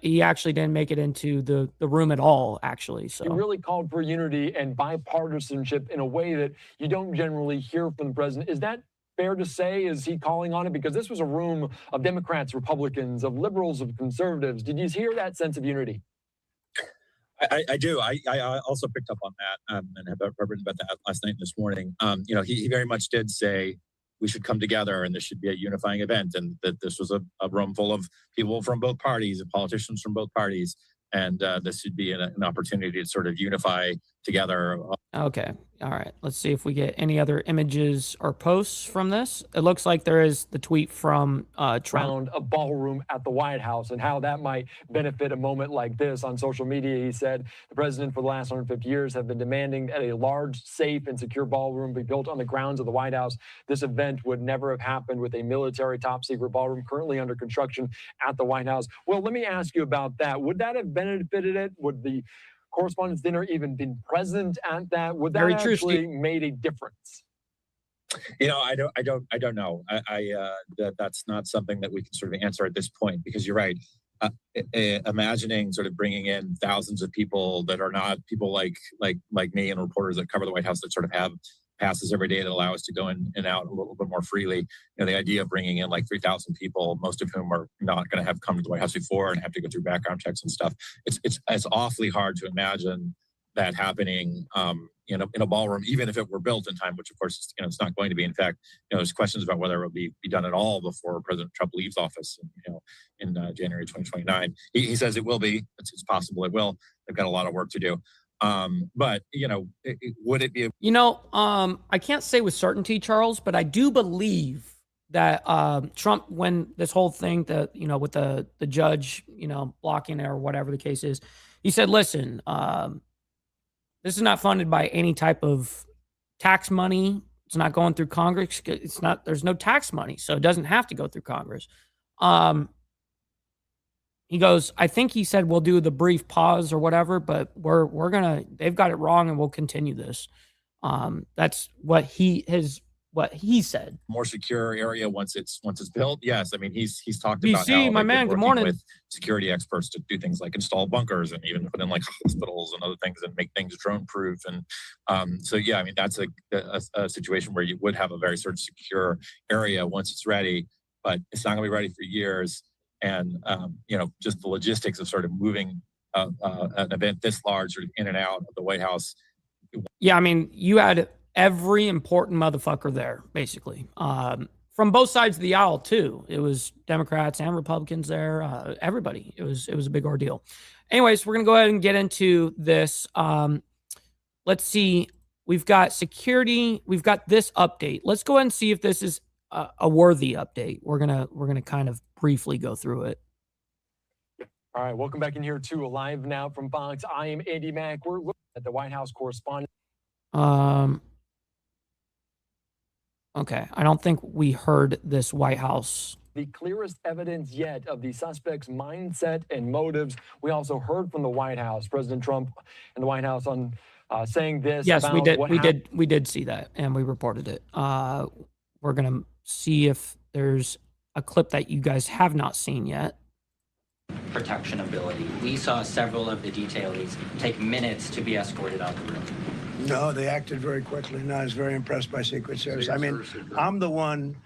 He actually didn't make it into the room at all, actually. So he really called for unity and bipartisanship in a way that you don't generally hear from the president. Is that fair to say? Is he calling on it? Because this was a room of Democrats, Republicans, of liberals, of conservatives. Did you hear that sense of unity? I do. I also picked up on that and have written about that last night and this morning. He very much did say we should come together and this should be a unifying event, and that this was a room full of people from both parties and politicians from both parties, and this should be an opportunity to sort of unify together. Okay. All right. Let's see if we get any other images or posts from this. It looks like there is the tweet from Trump. Around a ballroom at the White House and how that might benefit a moment like this. On social media, he said the president for the last 150 years have been demanding that a large, safe, and secure ballroom be built on the grounds of the White House. This event would never have happened with a military top-secret ballroom currently under construction at the White House. Well, let me ask you about that. Would that have benefited it? Would the Correspondents' Dinner even been present at that? Would that actually made a difference? I don't know. That's not something that we can sort of answer at this point, because you're right. Imagining sort of bringing in thousands of people that are not people like me and reporters that cover the White House that sort of have passes every day that allow us to go in and out a little bit more freely. The idea of bringing in like 3,000 people, most of whom are not going to have come to the White House before and have to go through background checks and stuff. It's awfully hard to imagine that happening in a ballroom, even if it were built in time, which of course it's not going to be. In fact, there's questions about whether it will be done at all before President Trump leaves office in January 2029. He says it will be. It's possible it will. They've got a lot of work to do. But would it be? I can't say with certainty, Charles, but I do believe that Trump, when this whole thing that with the judge blocking it or whatever the case is, he said, listen, this is not funded by any type of tax money. It's not going through Congress. There's no tax money, so it doesn't have to go through Congress. He goes, I think he said we'll do the brief pause or whatever, but they've got it wrong and we'll continue this. That's what he said. More secure area once it's built. Yes. I mean, he's talked BC, about how my man, good morning. With security experts to do things like install bunkers and even put in like hospitals and other things and make things drone proof. And so, yeah, I mean, that's a situation where you would have a very sort of secure area once it's ready, but it's not gonna be ready for years. And, just the logistics of sort of moving an event this large sort of in and out of the White House. Yeah, I mean, you had every important motherfucker there, basically, from both sides of the aisle, too. It was Democrats and Republicans there, everybody. It was a big ordeal. Anyways, we're going to go ahead and get into this. Let's see. We've got security. We've got this update. Let's go ahead and see if this is a worthy update. We're gonna kind of briefly go through it. All right, welcome back in here to Live Now from Fox. I am Andy Mack. We're looking at the White House correspondent. Okay, I don't think we heard this White House. The clearest evidence yet of the suspect's mindset and motives. We also heard from the White House, President Trump and the White House on saying this. Yes, about we did see that, and we reported it. We're gonna see if there's a clip that you guys have not seen yet. Protection ability. We saw several of the detainees take minutes to be escorted out the room. No, they acted very quickly. No, I was very impressed by Secret Service. I mean, I'm the one,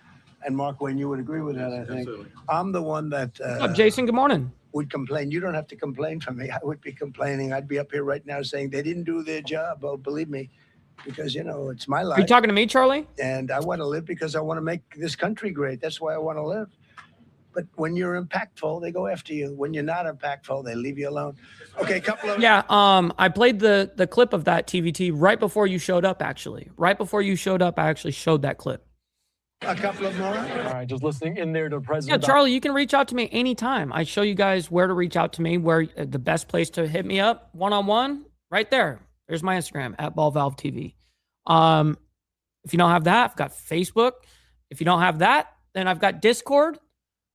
and Mark Wayne, you would agree with that, I think. Absolutely. I'm the one that... What's up, Jason? Good morning. Would complain. You don't have to complain for me. I would be complaining. I'd be up here right now saying they didn't do their job. Oh, believe me. Because, it's my life. Are you talking to me, Charlie? And I want to live because I want to make this country great. That's why I want to live. But when you're impactful, they go after you. When you're not impactful, they leave you alone. Okay, couple of... Yeah, I played the clip of that TVT right before you showed up, actually. Right before you showed up, I actually showed that clip. A couple of more? All right, just listening in there to President... Yeah, Charlie, you can reach out to me anytime. I show you guys where to reach out to me, where the best place to hit me up, one-on-one, right there. There's my Instagram, @BallValveTV. If you don't have that, I've got Facebook. If you don't have that, then I've got Discord.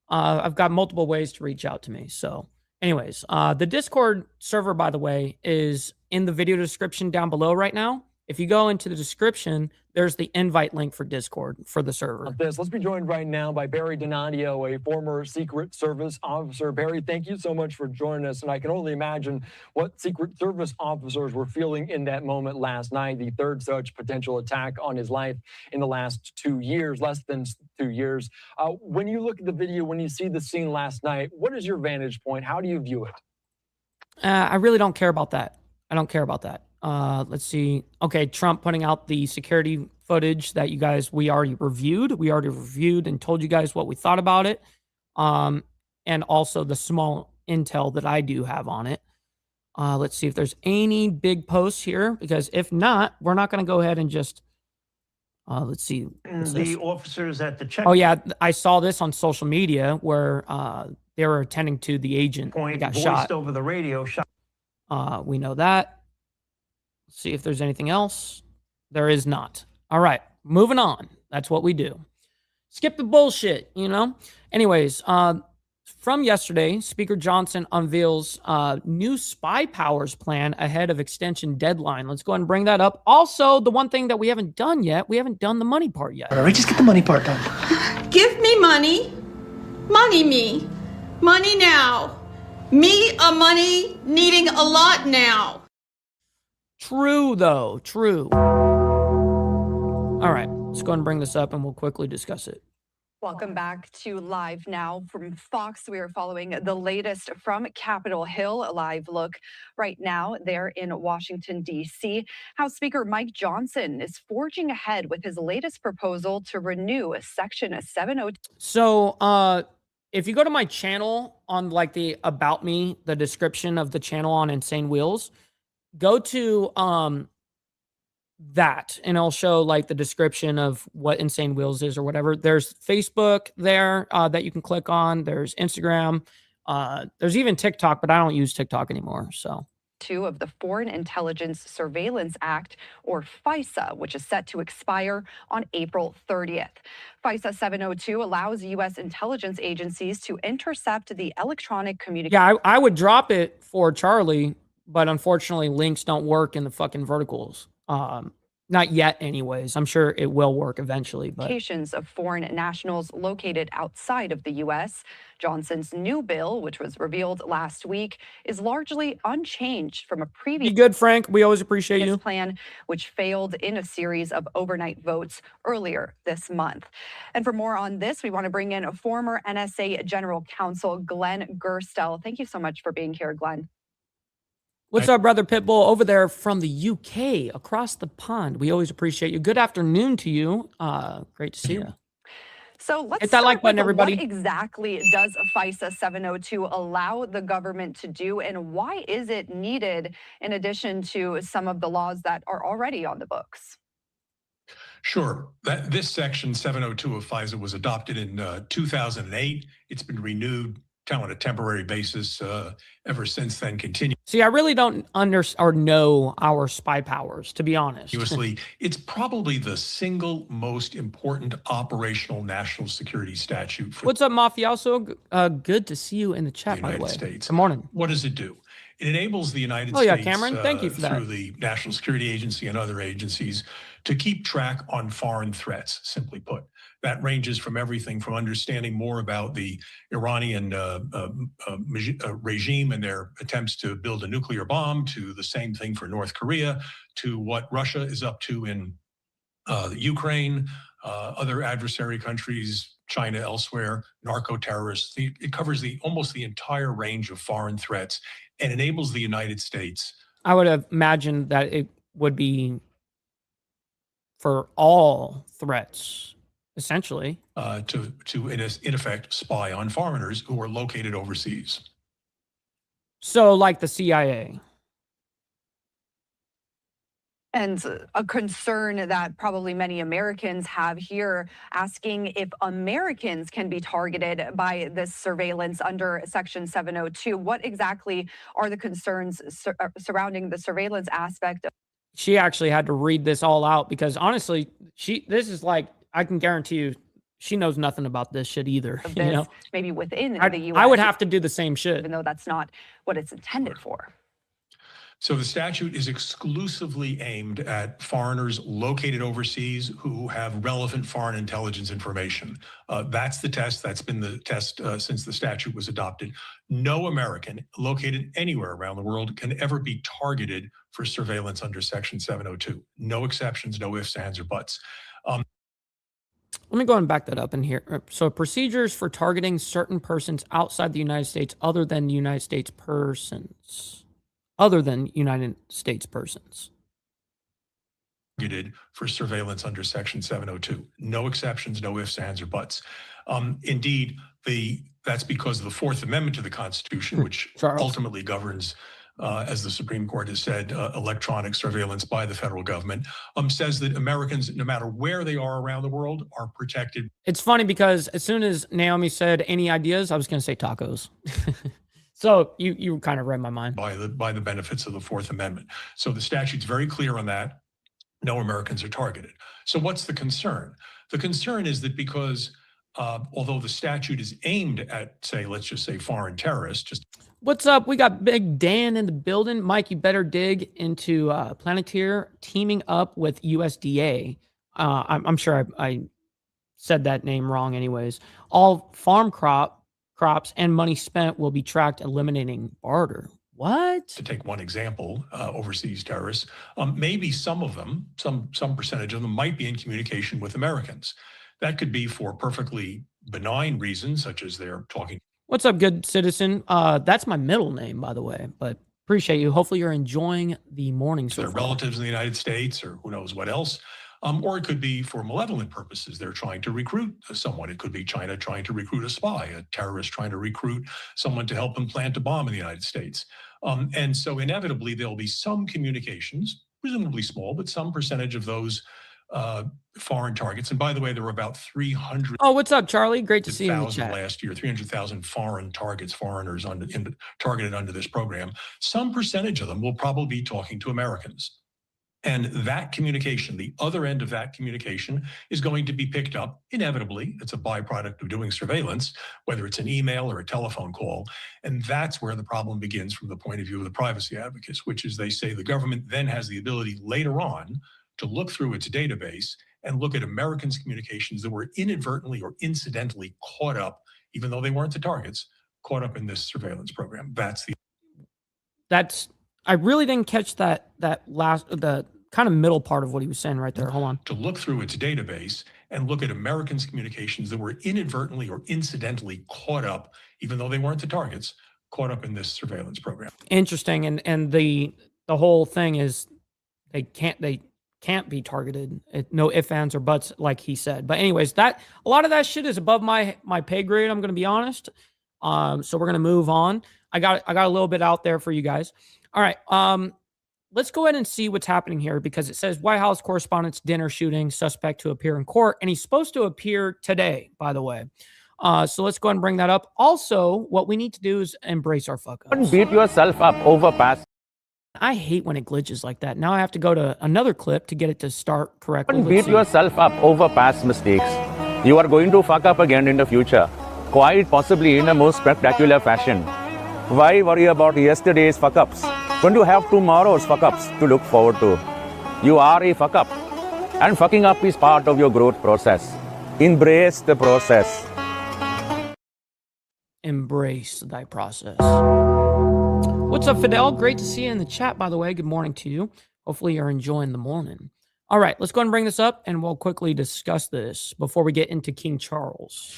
I've got multiple ways to reach out to me. So anyways, the Discord server, by the way, is in the video description down below right now. If you go into the description, there's the invite link for Discord for the server. Let's be joined right now by Barry Donadio, a former Secret Service officer. Barry, thank you so much for joining us. And I can only imagine what Secret Service officers were feeling in that moment last night, the third such potential attack on his life in the last 2 years, less than 2 years. When you look at the video, when you see the scene last night, what is your vantage point? How do you view it? I really don't care about that. I don't care about that. Let's see. Okay, Trump putting out the security footage that we already reviewed. We already reviewed and told you guys what we thought about it. And also the small intel that I do have on it. Let's see if there's any big posts here, because if not, we're not going to go ahead and just, let's see. What's The this? officers at the check Oh yeah, I saw this on social media where they were attending to the agent that point got voiced shot. over the radio. We know that. Let's see if there's anything else. There is not. All right, moving on. That's what we do. Skip the bullshit, you know? Anyways, from yesterday, Speaker Johnson unveils new spy powers plan ahead of extension deadline. Let's go ahead and bring that up. Also, the one thing that we haven't done yet, we haven't done the money part yet. All right, just get the money part done. Give me money. Money me. Money now. Me a money needing a lot now. True, though. True. All right, let's go ahead and bring this up and we'll quickly discuss it. Welcome back to Live Now from Fox. We are following the latest from Capitol Hill, a live look right now there in Washington, D.C. House Speaker Mike Johnson is forging ahead with his latest proposal to renew Section 702. So, if you go to my channel on like the About Me, the description of the channel on Insane Wheels, go to that and it'll show like the description of what Insane Wheels is or whatever. There's Facebook there that you can click on. There's Instagram. There's even TikTok, but I don't use TikTok anymore. So. Of the Foreign Intelligence Surveillance Act, or FISA, which is set to expire on April 30th. FISA 702 allows U.S. intelligence agencies to intercept the electronic communication. Yeah, I would drop it for Charlie, but unfortunately links don't work in the fucking verticals. Not yet anyways. I'm sure it will work eventually. But of foreign nationals located outside of the U.S. Johnson's new bill, which was revealed last week, is largely unchanged from a previous be good, Frank. We always appreciate you. Plan, which failed in a series of overnight votes earlier this month. And for more on this, we want to bring in a former NSA General Counsel, Glenn Gerstel. Thank you so much for being here, Glenn. What's up, brother Pitbull, over there from the UK, across the pond? We always appreciate you. Good afternoon to you. Great to see you. So let's hit that like button, everybody. What exactly does FISA 702 allow the government to do, and why is it needed in addition to some of the laws that are already on the books? Sure. This section 702 of FISA was adopted in 2008. It's been renewed on a temporary basis ever since then. See, I really don't know our spy powers, to be honest. It's probably the single most important operational national security statute for What's up, Mafioso? Good to see you in the chat, by the way. States. Good morning. What does it do? It enables the United States, States, Cameron, thank you for that. through the National Security Agency and other agencies, to keep track on foreign threats, simply put. That ranges from everything from understanding more about the Iranian regime and their attempts to build a nuclear bomb, to the same thing for North Korea, to what Russia is up to in Ukraine, other adversary countries, China, elsewhere, narco-terrorists. It covers almost the entire range of foreign threats and enables the United States. I would have imagined that it would be for all threats, essentially. To in effect, spy on foreigners who are located overseas. So like the CIA. And a concern that probably many Americans have here, asking if Americans can be targeted by this surveillance under Section 702. What exactly are the concerns surrounding the surveillance aspect? She actually had to read this all out because honestly, this is like, I can guarantee you, she knows nothing about this shit either. This, you know? Maybe within the U.S. I would have to do the same shit. Even though that's not what it's intended for. So the statute is exclusively aimed at foreigners located overseas who have relevant foreign intelligence information. That's the test. That's been the test since the statute was adopted. No American located anywhere around the world can ever be targeted for surveillance under Section 702. No exceptions, no ifs, ands, or buts. Let me go and back that up in here. So procedures for targeting certain persons outside the United States other than United States persons. Other than United States persons. Targeted for surveillance under Section 702. No exceptions, no ifs, ands, or buts. Indeed, that's because of the Fourth Amendment to the Constitution, which ultimately governs as the Supreme Court has said, electronic surveillance by the federal government, says that Americans, no matter where they are around the world, are protected. It's funny because as soon as Naomi said any ideas, I was going to say tacos. So you kind of read my mind. By the benefits of the Fourth Amendment. So the statute's very clear on that. No Americans are targeted. So what's the concern? The concern is that because although the statute is aimed at, say, let's just say foreign terrorists. What's up? We got Big Dan in the building. Mike, you better dig into Planeteer teaming up with USDA. I'm sure I said that name wrong anyways. All farm crops and money spent will be tracked, eliminating barter. What? To take one example, overseas terrorists, maybe some of them, some percentage of them might be in communication with Americans. That could be for perfectly benign reasons, such as they're talking. What's up, good citizen? That's my middle name, by the way, but appreciate you. Hopefully you're enjoying the morning so their far. Relatives in the United States or who knows what else. Or it could be for malevolent purposes. They're trying to recruit someone. It could be China trying to recruit a spy, a terrorist trying to recruit someone to help them plant a bomb in the United States. And so inevitably, there'll be some communications, presumably small, but some percentage of those foreign targets. And by the way, there were about 300. Oh, what's up, Charlie? Great to see you in the chat. Last year, 300,000 foreign targets, foreigners targeted under this program. Some percentage of them will probably be talking to Americans. And that communication, the other end of that communication, is going to be picked up inevitably. It's a byproduct of doing surveillance, whether it's an email or a telephone call. And that's where the problem begins from the point of view of the privacy advocates, which is they say the government then has the ability later on to look through its database and look at Americans' communications that were inadvertently or incidentally caught up, even though they weren't the targets, caught up in this surveillance program. I really didn't catch the kind of middle part of what he was saying right there. Hold on. To look through its database and look at Americans' communications that were inadvertently or incidentally caught up, even though they weren't the targets, caught up in this surveillance program. Interesting. And the whole thing is they can't be targeted. No ifs, ands, or buts, like he said. But anyways, a lot of that shit is above my pay grade, I'm going to be honest. So we're going to move on. I got a little bit out there for you guys. All right. Let's go ahead and see what's happening here, because it says White House correspondent's dinner shooting, suspect to appear in court. And he's supposed to appear today, by the way. So let's go ahead and bring that up. Also, what we need to do is embrace our fuck ups. Don't beat yourself up over past. I hate when it glitches like that. Now I have to go to another clip to get it to start correctly. Don't beat yourself up over past mistakes. You are going to fuck up again in the future, quite possibly in a most spectacular fashion. Why worry about yesterday's fuck ups? Don't you have tomorrow's fuck ups to look forward to? You are a fuck up, and fucking up is part of your growth process. Embrace the process. Embrace thy process. What's up, Fidel? Great to see you in the chat, by the way. Good morning to you. Hopefully you're enjoying the morning. All right, let's go ahead and bring this up, and we'll quickly discuss this before we get into King Charles.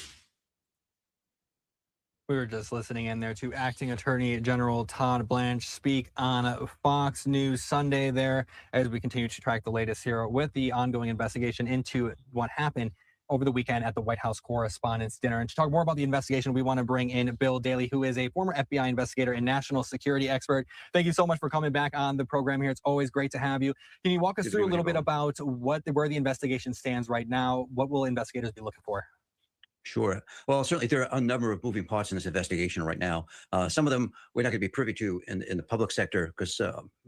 We were just listening in there to Acting Attorney General Todd Blanche speak on Fox News Sunday there, as we continue to track the latest here with the ongoing investigation into what happened over the weekend at the White House Correspondents' Dinner. And to talk more about the investigation, we want to bring in Bill Daley, who is a former FBI investigator and national security expert. Thank you so much for coming back on the program here. It's always great to have you. Can you walk us through a little bit about where the investigation stands right now? What will investigators be looking for? Sure. Well, certainly there are a number of moving parts in this investigation right now. Some of them we're not going to be privy to in the public sector, because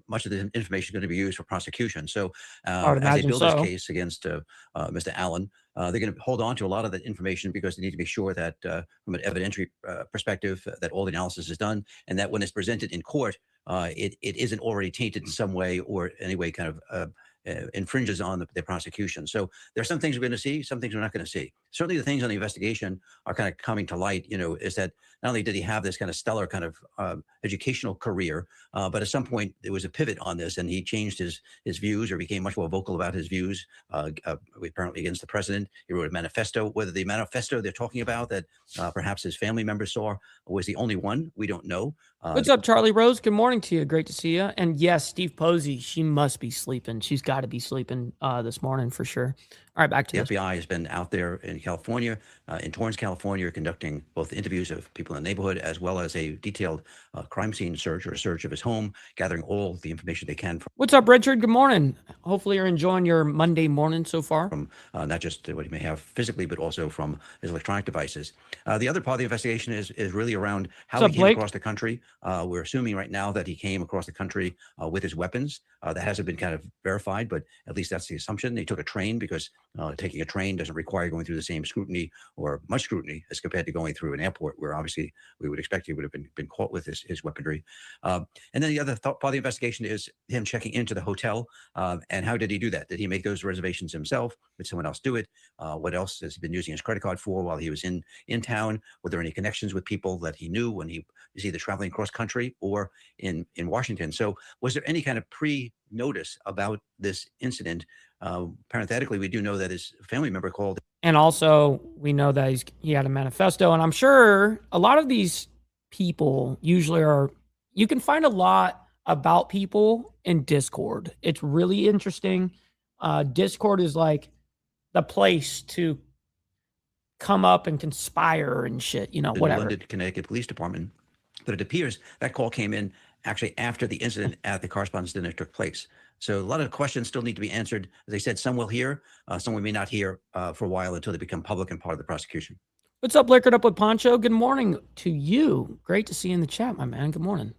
much of the information is going to be used for prosecution. So as they build this case against Mr. Allen, they're going to hold on to a lot of that information, because they need to be sure that from an evidentiary perspective, that all the analysis is done, and that when it's presented in court, it isn't already tainted in some way or any way kind of infringes on the prosecution. So there's some things we're going to see, some things we're not going to see. Certainly the things on the investigation are kind of coming to light, is that not only did he have this kind of stellar kind of educational career, but at some point there was a pivot on this, and he changed his views, or became much more vocal about his views, apparently against the president. He wrote a manifesto. Whether the manifesto they're talking about that perhaps his family members saw was the only one, we don't know. What's up, Charlie Rose? Good morning to you. Great to see you. And yes, Steve Posey, she must be sleeping. She's got to be sleeping this morning for sure. All right, back to The this. FBI has been out there in California, in Torrance, California, conducting both interviews of people in the neighborhood as well as a detailed crime scene search or a search of his home, gathering all the information they can What's up, Richard? Good morning. Hopefully you're enjoying your Monday morning so far. from not just what he may have physically, but also from his electronic devices. The other part of the investigation is really around how What's he up, came Blake? across the country. We're assuming right now that he came across the country with his weapons. That hasn't been kind of verified, but at least that's the assumption. They took a train because taking a train doesn't require going through the same scrutiny or much scrutiny as compared to going through an airport, where obviously we would expect he would have been caught with his weaponry. And then the other part of the investigation is him checking into the hotel. And how did he do that? Did he make those reservations himself? Did someone else do it? What else has he been using his credit card for while he was in town? Were there any connections with people that he knew when he was either traveling cross country or in Washington? So was there any kind of pre-notice about this incident? Parenthetically, we do know that his family member called. And also, we know that he had a manifesto. And I'm sure a lot of these people usually you can find a lot about people in Discord. It's really interesting. Discord is like the place to come up and conspire and shit, The whatever. London, Connecticut Police Department. But it appears that call came in actually after the incident at the correspondence dinner took place. So a lot of questions still need to be answered. As I said, some will hear, some we may not hear for a while until they become public and part of the prosecution. What's up, Liquored Up with Poncho? Good morning to you. Great to see you in the chat, my man. Good morning.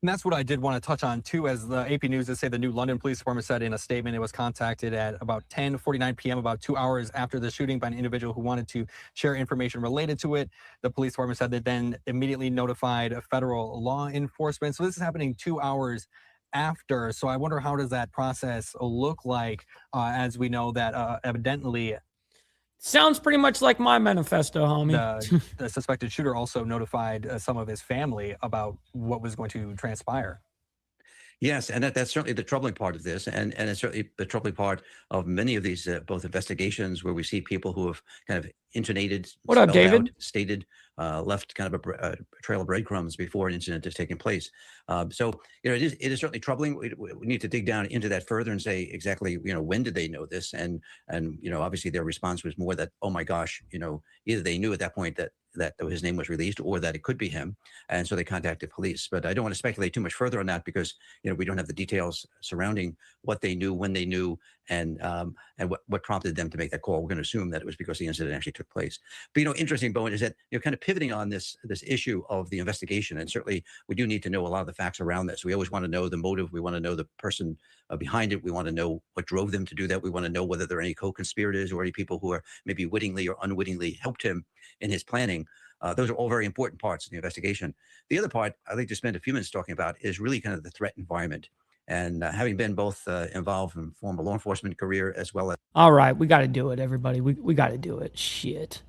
And that's what I did want to touch on, too, as the AP News did say the New London Police Department said in a statement it was contacted at about 10:49 p.m., about 2 hours after the shooting, by an individual who wanted to share information related to it. The police department said they then immediately notified federal law enforcement. So this is happening 2 hours after. So I wonder, how does that process look like, as we know that evidently Sounds pretty much like my manifesto, homie. the suspected shooter also notified some of his family about what was going to transpire. Yes, and that's certainly the troubling part of this, and it's certainly the troubling part of many of these both investigations where we see people who have kind of intonated, What up, spelled David? out, stated, left kind of a trail of breadcrumbs before an incident has taken place. So it is certainly troubling. We need to dig down into that further and say exactly when did they know this, and obviously their response was more that, oh my gosh, either they knew at that point that his name was released or that it could be him, and so they contacted police. But I don't want to speculate too much further on that because we don't have the details surrounding what they knew, when they knew, and what prompted them to make that call. We're going to assume that it was because the incident actually took place. But interesting, Bowen, is that kind of pivoting on this issue of the investigation, and certainly we do need to know a lot of the facts around this. We always want to know the motive. We want to know the person behind it. We want to know what drove them to do that. We want to know whether there are any co-conspirators or any people who are maybe wittingly or unwittingly helped him in his planning. Those are all very important parts of the investigation. The other part I'd like to spend a few minutes talking about is really kind of the threat environment. And having been both involved in former law enforcement career as well as... All right, we got to do it, everybody. We got to do it. Shit.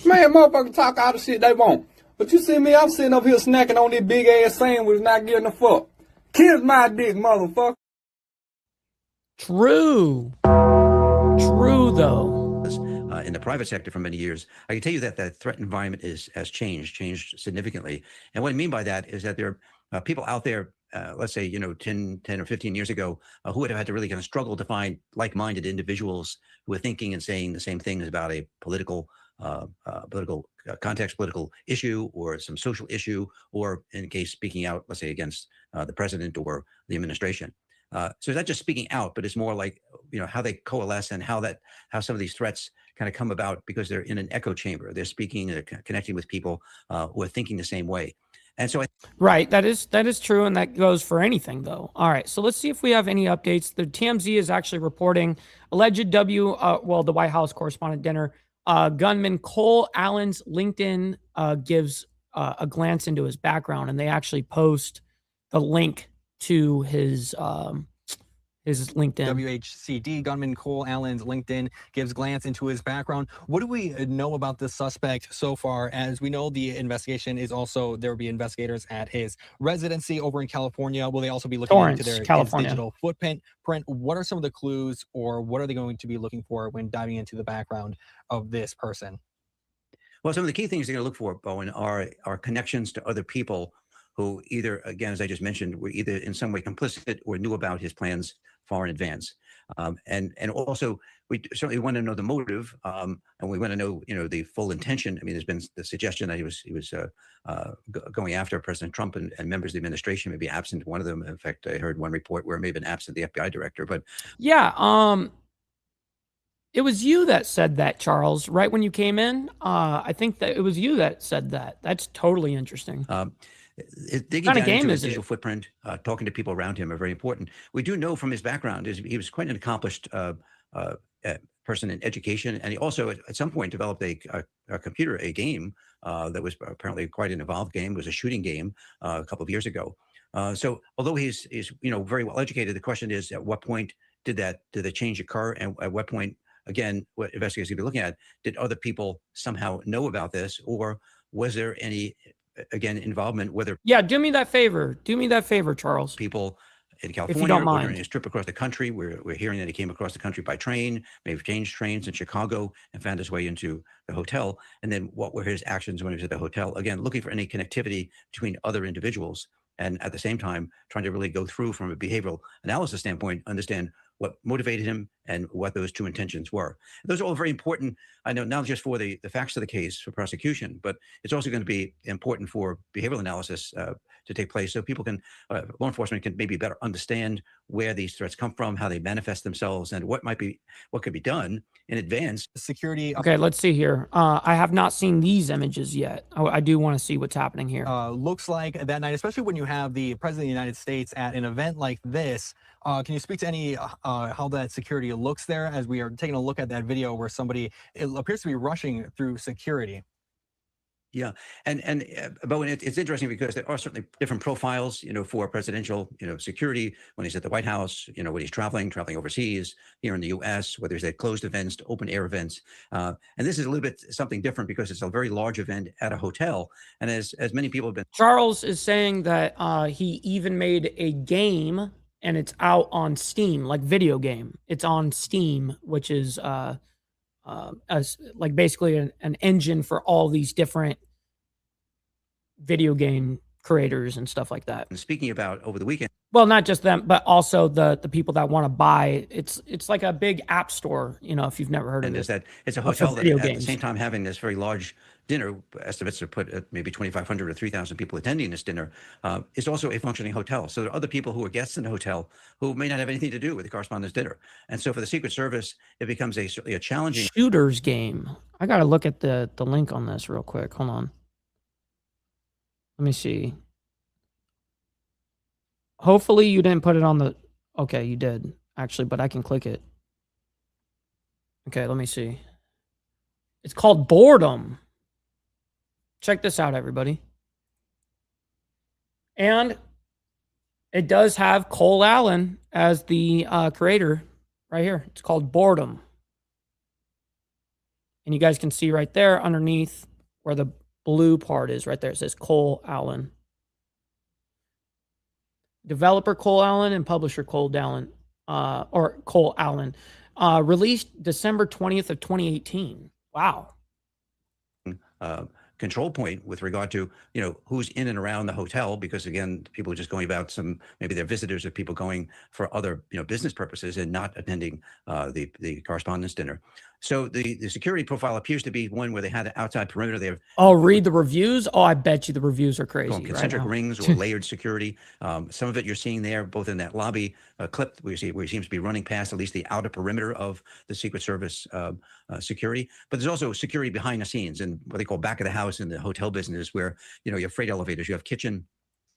Man, motherfuckers talk all the shit they want. But you see me, I'm sitting up here snacking on this big ass sandwich, not getting a fuck. Kiss my dick, motherfucker. True, though. In the private sector for many years, I can tell you that the threat environment has changed significantly. And what I mean by that is that there are people out there, let's say, 10 or 15 years ago, who would have had to really kind of struggle to find like-minded individuals who are thinking and saying the same things about a political context, political issue, or some social issue, or in case speaking out, let's say, against the president or the administration. So it's not just speaking out, but it's more like, how they coalesce and how some of these threats kind of come about because they're in an echo chamber. They're speaking, they're connecting with people who are thinking the same way. And so Right, that is true, and that goes for anything, though. All right, so let's see if we have any updates. The TMZ is actually reporting alleged the White House correspondent dinner. Gunman Cole Allen's LinkedIn gives a glance into his background, and they actually post the link to his LinkedIn. WHCD gunman Cole Allen's LinkedIn gives glance into his background. What do we know about this suspect so far? As we know, the investigation is also, there will be investigators at his residency over in California. Will they also be looking Torrance, into his California. digital footprint? What are some of the clues, or what are they going to be looking for when diving into the background of this person? Well, some of the key things they're going to look for, Bowen, are connections to other people who either, again, as I just mentioned, were either in some way complicit or knew about his plans far in advance. And also, we certainly want to know the motive, and we want to know, the full intention. I mean, there's been the suggestion that he was going after President Trump and members of the administration, maybe absent one of them. In fact, I heard one report where it may have been absent the FBI director. But yeah, it was you that said that, Charles, right when you came in. I think that it was you that said that. That's totally interesting. Digging down into his digital footprint, talking to people around him are very important. We do know from his background is he was quite an accomplished person in education, and he also at some point developed a game that was apparently quite an evolved game. It was a shooting game a couple of years ago. So although he's very well educated, the question is, at what point did the change occur, and at what point, again, what investigators are going to be looking at, did other people somehow know about this, or was there any, again, involvement, whether do me that favor, Charles. People in California, if you don't or mind, during his trip across the country, we're hearing that he came across the country by train, may have changed trains in Chicago and found his way into the hotel. And then what were his actions when he was at the hotel? Again, looking for any connectivity between other individuals, and at the same time trying to really go through, from a behavioral analysis standpoint, understand what motivated him and what those two intentions were. Those are all very important, I know, not just for the facts of the case for prosecution, but it's also going to be important for behavioral analysis to take place, so people can, law enforcement can maybe better understand where these threats come from, how they manifest themselves, and what could be done in advance. Security. Okay, let's see here. I have not seen these images yet. I do want to see what's happening here. Looks like that night, especially when you have the President of the United States at an event like this. Can you speak to any how that security looks there, as we are taking a look at that video where somebody, it appears to be rushing through security? Yeah, but it's interesting because there are certainly different profiles, for presidential, security when he's at the White House, when he's traveling overseas, here in the U.S., whether it's at closed events to open air events, and this is a little bit something different because it's a very large event at a hotel, and as many people have been. Charles is saying that he even made a game, and it's out on Steam, like video game. It's on Steam, which is like basically an engine for all these different video game creators and stuff like that. And speaking about over the weekend, well, not just them, but also the people that want to buy. It's like a big app store, if you've never heard of it. And is that it's a hotel that at the same time having this very large dinner, estimates are put at maybe 2,500 or 3,000 people attending this dinner, is also a functioning hotel. So there are other people who are guests in the hotel who may not have anything to do with the correspondence dinner. And so for the Secret Service, it becomes certainly a challenging shooter's game. I got to look at the link on this real quick. Hold on. Let me see. Hopefully you didn't put it on the... Okay, you did, actually, but I can click it. Okay, let me see. It's called Boredom. Check this out, everybody. And it does have Cole Allen as the creator right here. It's called Boredom. And you guys can see right there underneath where the blue part is right there. It says Cole Allen. Developer Cole Allen and publisher Cole Allen, released December 20th of 2018. Wow. Control point with regard to, who's in and around the hotel, because again, people are just going about maybe they're visitors or people going for other, business purposes and not attending the correspondence dinner. So the security profile appears to be one where they had an outside perimeter there. Oh, read the reviews. Oh, I bet you the reviews are crazy. Concentric rings or layered security. Some of it you're seeing there, both in that lobby clip where he seems to be running past at least the outer perimeter of the Secret Service security. But there's also security behind the scenes and what they call back of the house in the hotel business, where you have freight elevators, you have kitchen,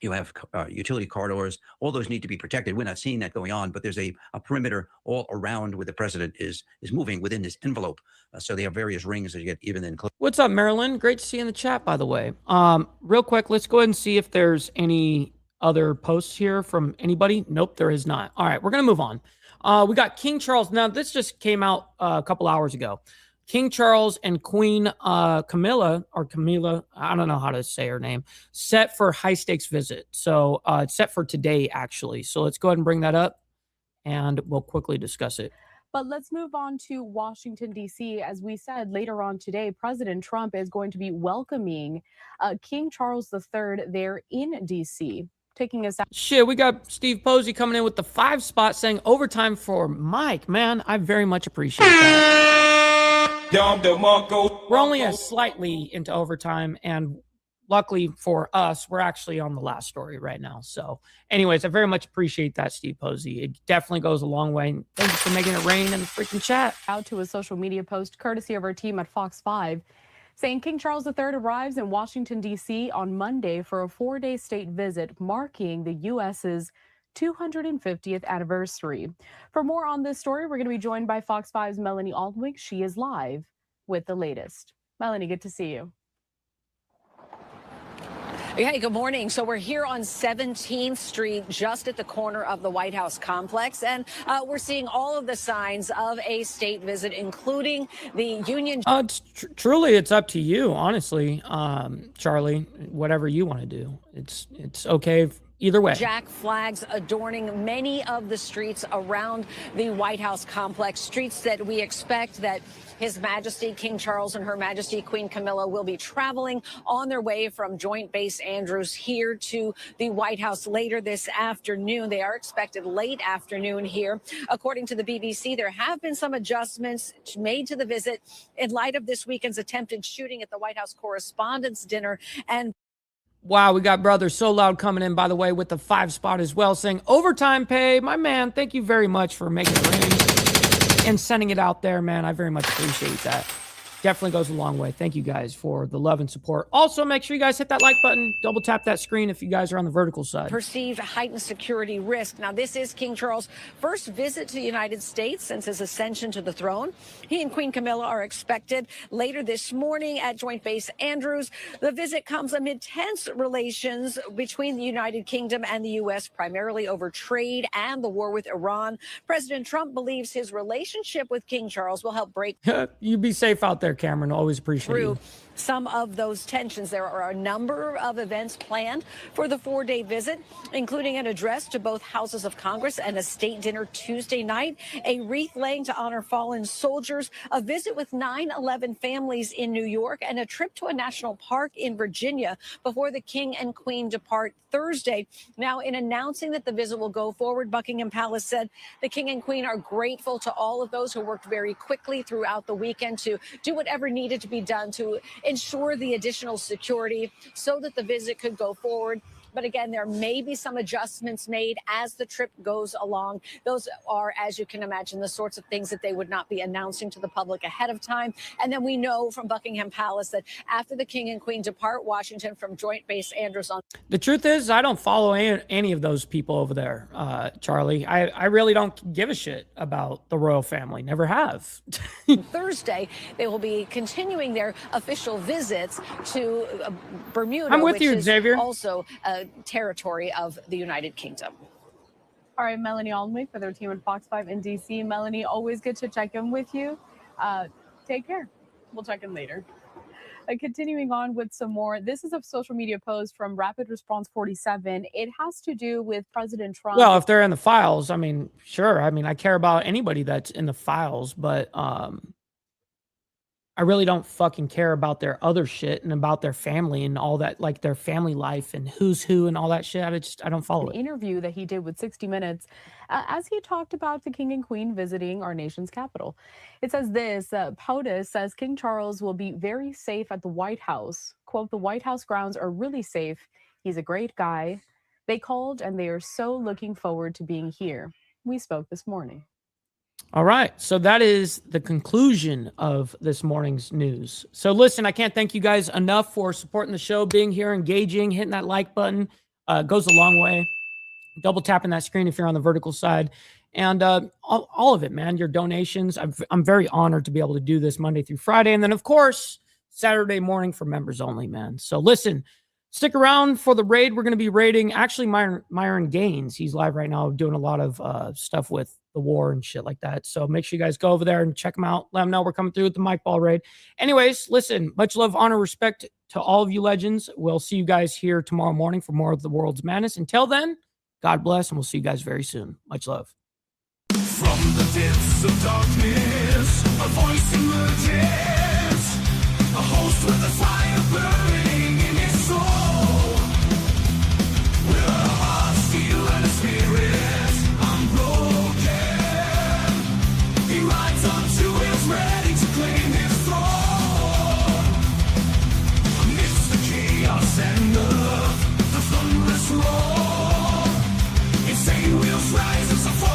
you have utility corridors. All those need to be protected. We're not seeing that going on, but there's a perimeter all around where the president is moving within this envelope. So they have various rings that you get even in. What's up, Marilyn? Great to see you in the chat, by the way. Real quick, let's go ahead and see if there's any other posts here from anybody. Nope, there is not. All right, we're going to move on. We got King Charles. Now, this just came out a couple hours ago. King Charles and Queen Camilla, I don't know how to say her name, set for high-stakes visit. So it's set for today, actually. So let's go ahead and bring that up, and we'll quickly discuss it. But let's move on to Washington, D.C. As we said, later on today, President Trump is going to be welcoming King Charles III there in D.C. Taking us out. Shit, we got Steve Posey coming in with the 5 spot saying overtime for Mike. Man, I very much appreciate that. We're only slightly into overtime, and luckily for us, we're actually on the last story right now. So anyways, I very much appreciate that, Steve Posey. It definitely goes a long way. Thank you for making it rain in the freaking chat. Out to a social media post courtesy of our team at Fox 5 saying King Charles III arrives in Washington, D.C. on Monday for a 4-day state visit marking the U.S.'s 250th anniversary. For more on this story, we're going to be joined by Fox 5's Melanie Aldwig. She is live with the latest. Melanie, good to see you. Hey, good morning. So we're here on 17th Street, just at the corner of the White House complex, and we're seeing all of the signs of a state visit, including the Union. Truly, it's up to you, honestly, Charlie. Whatever you want to do, it's okay. Either way. Jack flags adorning many of the streets around the White House complex, streets that we expect that His Majesty King Charles and Her Majesty Queen Camilla will be traveling on their way from Joint Base Andrews here to the White House later this afternoon. They are expected late afternoon here. According to the BBC, there have been some adjustments made to the visit in light of this weekend's attempted shooting at the White House Correspondents' Dinner. And wow, we got Brother So Loud coming in, by the way, with the 5 spot as well, saying overtime pay. My man, thank you very much for making it rain and sending it out there, man. I very much appreciate that. Definitely goes a long way. Thank you guys for the love and support. Also, make sure you guys hit that like button. Double tap that screen if you guys are on the vertical side. Perceived heightened security risk. Now, this is King Charles' first visit to the United States since his ascension to the throne. He and Queen Camilla are expected later this morning at Joint Base Andrews. The visit comes amid tense relations between the United Kingdom and the U.S., primarily over trade and the war with Iran. President Trump believes his relationship with King Charles will help break. You be safe out there, Cameron. Always appreciate through you. some of those tensions. There are a number of events planned for the 4-day visit, including an address to both houses of Congress and a state dinner Tuesday night, a wreath laying to honor fallen soldiers, a visit with 9/11 families in New York, and a trip to a national park in Virginia before the King and Queen depart Thursday. Now, in announcing that the visit will go forward, Buckingham Palace said the King and Queen are grateful to all of those who worked very quickly throughout the weekend to do whatever needed to be done to ensure the additional security so that the visit could go forward. But again, there may be some adjustments made as the trip goes along. Those are, as you can imagine, the sorts of things that they would not be announcing to the public ahead of time. And then we know from Buckingham Palace that after the King and Queen depart Washington from Joint Base Andrews on... The truth is, I don't follow any of those people over there, Charlie. I really don't give a shit about the royal family. Never have. Thursday, they will be continuing their official visits to Bermuda, I'm with which you, is Xavier. also territory of the United Kingdom. All right, Melanie Almwick with our team at Fox 5 in DC. Melanie, always good to check in with you. Take care. We'll check in later. Continuing on with some more. This is a social media post from Rapid Response 47. It has to do with President Trump. Well, if they're in the files, I mean, sure. I mean, I care about anybody that's in the files, but I really don't fucking care about their other shit and about their family and all that, like their family life and who's who and all that shit. I don't follow it. Interview that he did with 60 Minutes as he talked about the King and Queen visiting our nation's capital. It says this, POTUS says King Charles will be very safe at the White House. Quote, the White House grounds are really safe. He's a great guy. They called and they are so looking forward to being here. We spoke this morning. All right. So that is the conclusion of this morning's news. So listen, I can't thank you guys enough for supporting the show, being here, engaging, hitting that like button. Goes a long way. Double tapping that screen if you're on the vertical side. And all of it, man, your donations. I'm very honored to be able to do this Monday through Friday. And then, of course, Saturday morning for members only, man. So listen, stick around for the raid. We're going to be raiding, actually, Myron Gaines. He's live right now doing a lot of stuff with the war and shit like that. So make sure you guys go over there and check them out. Let them know we're coming through with the Mike Ball raid. Anyways, listen, much love, honor, respect to all of you legends. We'll see you guys here tomorrow morning for more of the World's Madness. Until then, God bless, and we'll see you guys very soon. Much love. From the depths of darkness, a voice emerges, a host with a fire burning in his soul. With a heart steel and a spirit unbroken, he rides onto his ready to claim his throne. Amidst the chaos and the thunderous roar, insane wheels rise as a